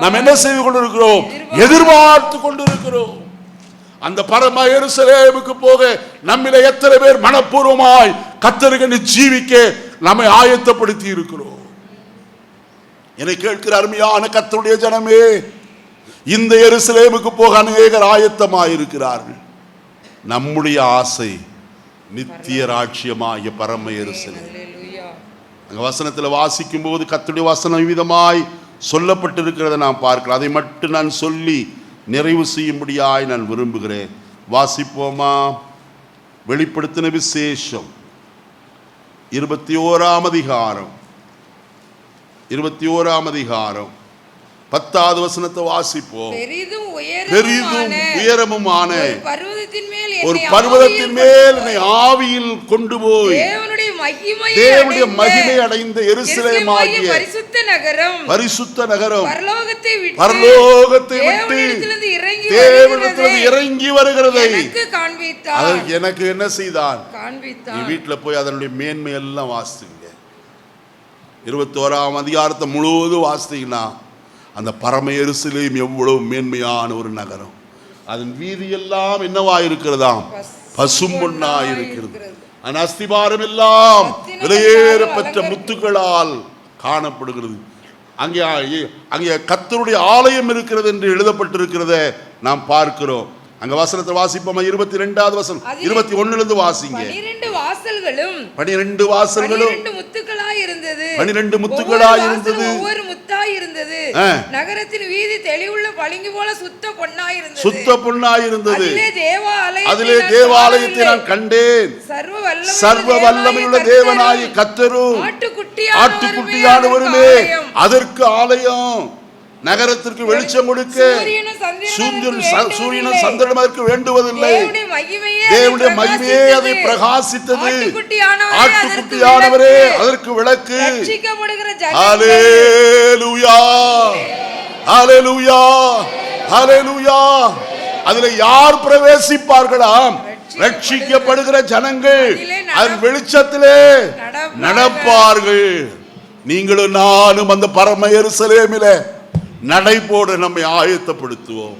நாம் என்ன செய்து கொண்டிருக்கிறோம், எதிர்பார்த்து கொண்டிருக்கிறோம். அந்த பரம எருசலேமுக்கு போக நம்மில எத்தனை பேர் மனப்பூர்வமாய் கர்த்தருக்கு ஜீவிக்க நம்மை ஆயத்தப்படுத்தி இருக்கிறோம்? என்னை கேட்கிற அருமையான கர்த்தருடைய ஜனமே, இந்த எருசலேமுக்கு போக அநேகர் ஆயத்தமாயிருக்கிறார்கள். நம்முடைய ஆசை நித்திய ராட்சியமாகிய பரம எருசலேம். அங்க வசனத்தில் வாசிக்கும் போது கர்த்தருடைய வசனம் விதமாய் சொல்லப்பட்டிருக்கிறத நாம் பார்க்கலாம். அதை மட்டும் நான் சொல்லி நிறைவு செய்யும்படியாய் நான் விரும்புகிறேன். வாசிப்போமா? வெளிப்படுத்தின விசேஷம் 21ஆம் அதிகாரம் 10வது வசனத்தை வாசிப்போம். பெரிதும் உயரமுமான ஒரு பர்வதத்தின் மேல் என்னை ஆவியில் கொண்டு போய் தேவனுடைய மகிமை அடைந்த எருசலேமாகிய பரிசுத்த நகரம் பரலோகத்தை விட்டு தேவனிடத்திலிருந்து இறங்கி வருகிறதை எனக்கு என்ன செய்தான்? நீ வீட்டுல போய் அதனுடைய மேன்மை எல்லாம் வாசிங்க. 21ஆம் அதிகாரத்தை முழுவதும் வாசித்தீங்கன்னா அந்த பரம எருசலேம் எவ்வளவு மேன்மையான ஒரு நகரம். அதன் வீதி எல்லாம் என்னவா இருக்கிறதாம்? பசும்பொன்னா இருக்கிறது. அந்த அஸ்திபாரம் எல்லாம் விலையேறப்பெற்ற முத்துக்களால் காணப்படுகிறது. அங்கே கர்த்தருடைய ஆலயம் இருக்கிறது என்று எழுதப்பட்டிருக்கிறத நாம் பார்க்கிறோம். அங்க வசனத்தை வாசிப்போம். 22வது வசனம் 21லிருந்து வாசிங்க. 12 வாசல்களும் 12 முத்துக்களாய் இருந்தது. ஒவ்வொரு முத்தாய் இருந்தது. நகரத்தின் வீதி தெளிவுள்ள பளிங்கு போல சுத்த பொன்னாய் இருந்தது. அதிலே தேவாலயத்தை நான் கண்டேன். சர்வ வல்லமையுள்ள தேவனாகிய கர்த்தரும் ஆட்டுக்குட்டியானவருமே அதற்கு ஆலயம். நகரத்திற்கு வெளிச்சம் கொடுக்க சூரியனும் சந்திரனும் அதற்கு வேண்டுவதில்லை. தேவனுடைய மகிமையே அதை பிரகாசித்தது. ஆட்டுக்குட்டியானவரே அதற்கு விளக்கு. ஹல்லேலூயா, ஹல்லேலூயா, ஹல்லேலூயா. அதில் யார் பிரவேசிப்பார்களாம்? ரட்சிக்கப்படுகிற ஜனங்கள் அதன் வெளிச்சத்திலே நடப்பார்கள். நீங்களும் நானும் அந்த பரம எருசலேமிலே நடைபோட நம்மை ஆயத்தப்படுத்துவோம்.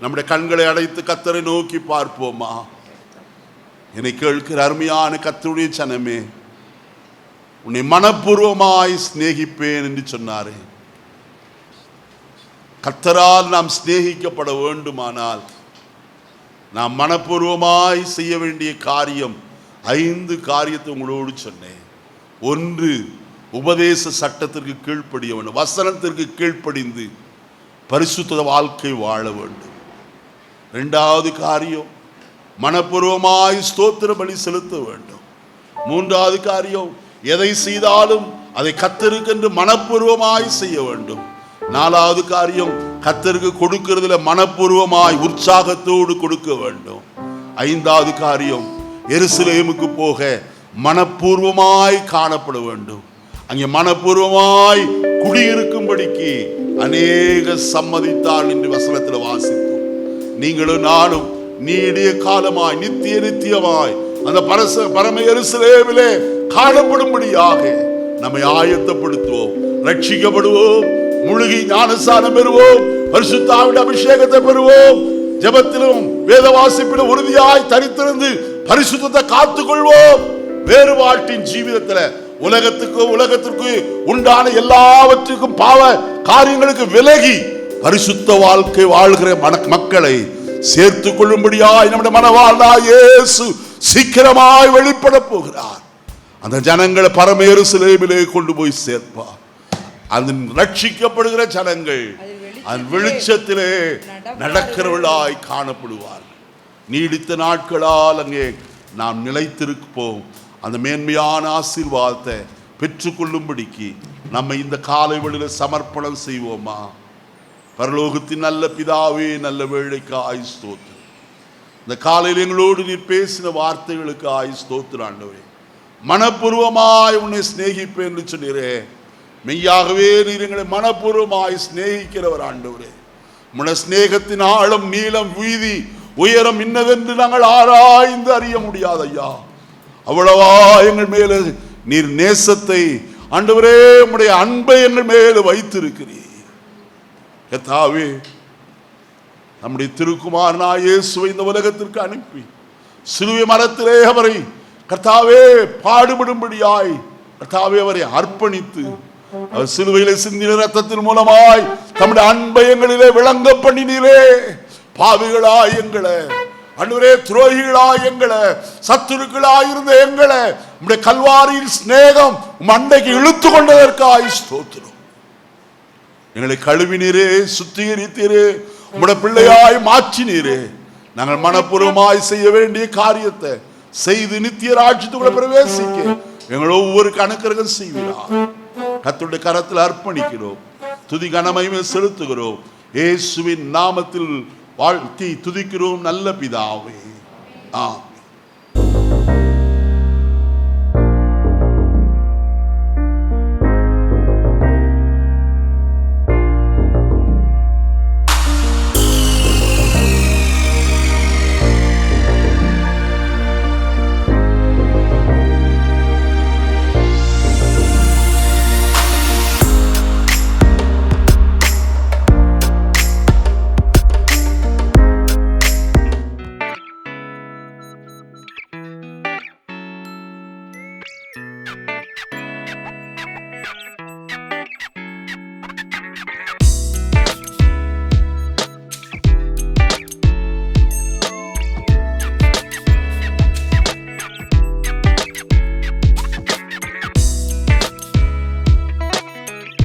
நம்முடைய கண்களை அடைத்து கர்த்தரை நோக்கி பார்ப்போமா? என்னை கேட்கிற அருமையான கர்த்தருடைய ஜனமே, உன்னை மனப்பூர்வமாய் சிநேகிப்பேன் என்று சொன்னாரே. கர்த்தரால் நாம் சிநேகிக்கப்பட வேண்டுமானால் நாம் மனப்பூர்வமாய் செய்ய வேண்டிய காரியம் 5 காரியத்தை உங்களோடு சொன்னேன். 1, உபதேச சட்டத்திற்கு கீழ்ப்படிய வேண்டும். வசனத்திற்கு கீழ்ப்படிந்து பரிசுத்த வாழ்க்கை வாழ வேண்டும். 2வது காரியம், மனப்பூர்வமாய் ஸ்தோத்திர பலி செலுத்த வேண்டும். 3வது காரியம், எதை செய்தாலும் அதை கர்த்தருக்கென்று மனப்பூர்வமாய் செய்ய வேண்டும். 4வது காரியம், கர்த்தருக்கு கொடுக்கிறதுல மனப்பூர்வமாய் உற்சாகத்தோடு கொடுக்க வேண்டும். 5வது காரியம், எருசலேமுக்கு போக மனப்பூர்வமாய் காணப்பட வேண்டும். அங்கே மனப்பூர்வமாய் குடியிருக்கும்படிக்கு அநேக சம்மதித்தாள் என்று வசனத்தில் வாசித்தோம். நீங்களும் நானும் நீடிய காலமாய் நித்தியமாய் அந்த பரம எருசலேமிலே காணப்படும்படியாக நம்மை ஆயத்தப்படுத்துவோம். ரட்சிக்கப்படுவோம், முழுகி ஞானஸ்நானம் பெறுவோம், பரிசுத்த ஆவியின் அபிஷேகத்தை பெறுவோம். ஜெபத்திலும் வேத வாசிப்பிலும் உறுதியாய் தரித்திருந்து பரிசுத்தத்தை காத்துக்கொள்வோம். வேறுபாட்டின் ஜீவிதத்தில் உலகத்திற்கு உண்டான எல்லாவற்றுக்கும் பாவ காரியங்களுக்கு விலகி பரிசுத்த வாழ்க்கை வாழ்கிற மக்களை சேர்த்துக் கொள்ளும்படியாய் நம்முடைய மனவாழ்நாள் இயேசு சீக்கிரமாய் வெளிப்பட போகிறார். அந்த ஜனங்களை பரம எருசலேமிலே கொண்டு போய் சேர்ப்பார். அந்த ரட்சிக்கப்படுகிற ஜனங்கள் அந்த வெளிச்சத்திலே நடக்கிறவர்களாய் காணப்படுவார். நீடித்த நாட்களால் அங்கே நாம் நிலைத்திருப்போம். அந்த மேன்மையான ஆசீர்வாதத்தை பெற்றுக்கொள்ளும்படிக்கு நம்ம இந்த காலை வேளையில் சமர்ப்பணம் செய்வோமா? பரலோகத்தின் நல்ல பிதாவே, நல்ல வேளைக்காய் ஸ்தோத்திரம். இந்த காலையில் எங்களோடு நீர் பேசின வார்த்தைகளுக்கு ஸ்தோத்திரம் ஆண்டவரே. மனப்பூர்வமாய் உன்னை சிநேகிப்பேன் என்று சொன்னீரே. மெய்யாகவே நீர் எங்களை மனப்பூர்வமாய் சிநேகிக்கிறவர் ஆண்டவரே. உம்முடைய சிநேகத்தின் ஆழம், நீளம், வீதி, உயரம் இன்னதென்று நாங்கள் ஆராய்ந்து அறிய முடியாது ஐயா. அவ்வளவா எங்கள் மேல நீர் நேசத்தை ஆண்டவரே, உம்முடைய அன்பை எங்கள் மேல வைத்திருக்கிறீர். கர்த்தாவே, நம்முடைய திருக்குமாரனாகிய இயேசுவை இந்த உலகத்திற்கு அனுப்பி சிலுவை மரத்திலே அவரை கர்த்தாவே பாடுபடும்படியாய் கர்த்தாவே அவரை அர்ப்பணித்து அவர் சிலுவையிலே சிந்தின இரத்தத்தின் மூலமாய் தம்முடைய அன்பை எங்களிலே விளங்க பண்ணினீரே. பாவிகளாய் எங்களை ஆண்டவரே, துரோகிகளாய் எங்களை, சத்துருக்களாய் இருந்த எங்களை உம்முடைய கல்வாரியின் சிநேகம் அண்டைக்கு இழுத்து கொண்டதற்காய் ஸ்தோத்திரம். எங்களை கழுவினீரே, சுத்திகரித்தீரே, உம்முடைய பிள்ளையாய் மாற்றினீரே. நாங்கள் மனப்பூர்வமாய் செய்ய வேண்டிய காரியத்தை செய்து நித்திய ராஜ்யத்துக்குள்ள பிரவேசிக்க எங்கள் ஒவ்வொரு கணக்கர்கள் செய்வீரார். கர்த்தருடைய கரத்தில் அர்ப்பணிக்கிறோம். துதி கனமகிமை செலுத்துகிறோம். இயேசுவின் நாமத்தில் வாழ்த்தி துதிக்கிறோம் நல்ல பிதாவே. ஆமென்.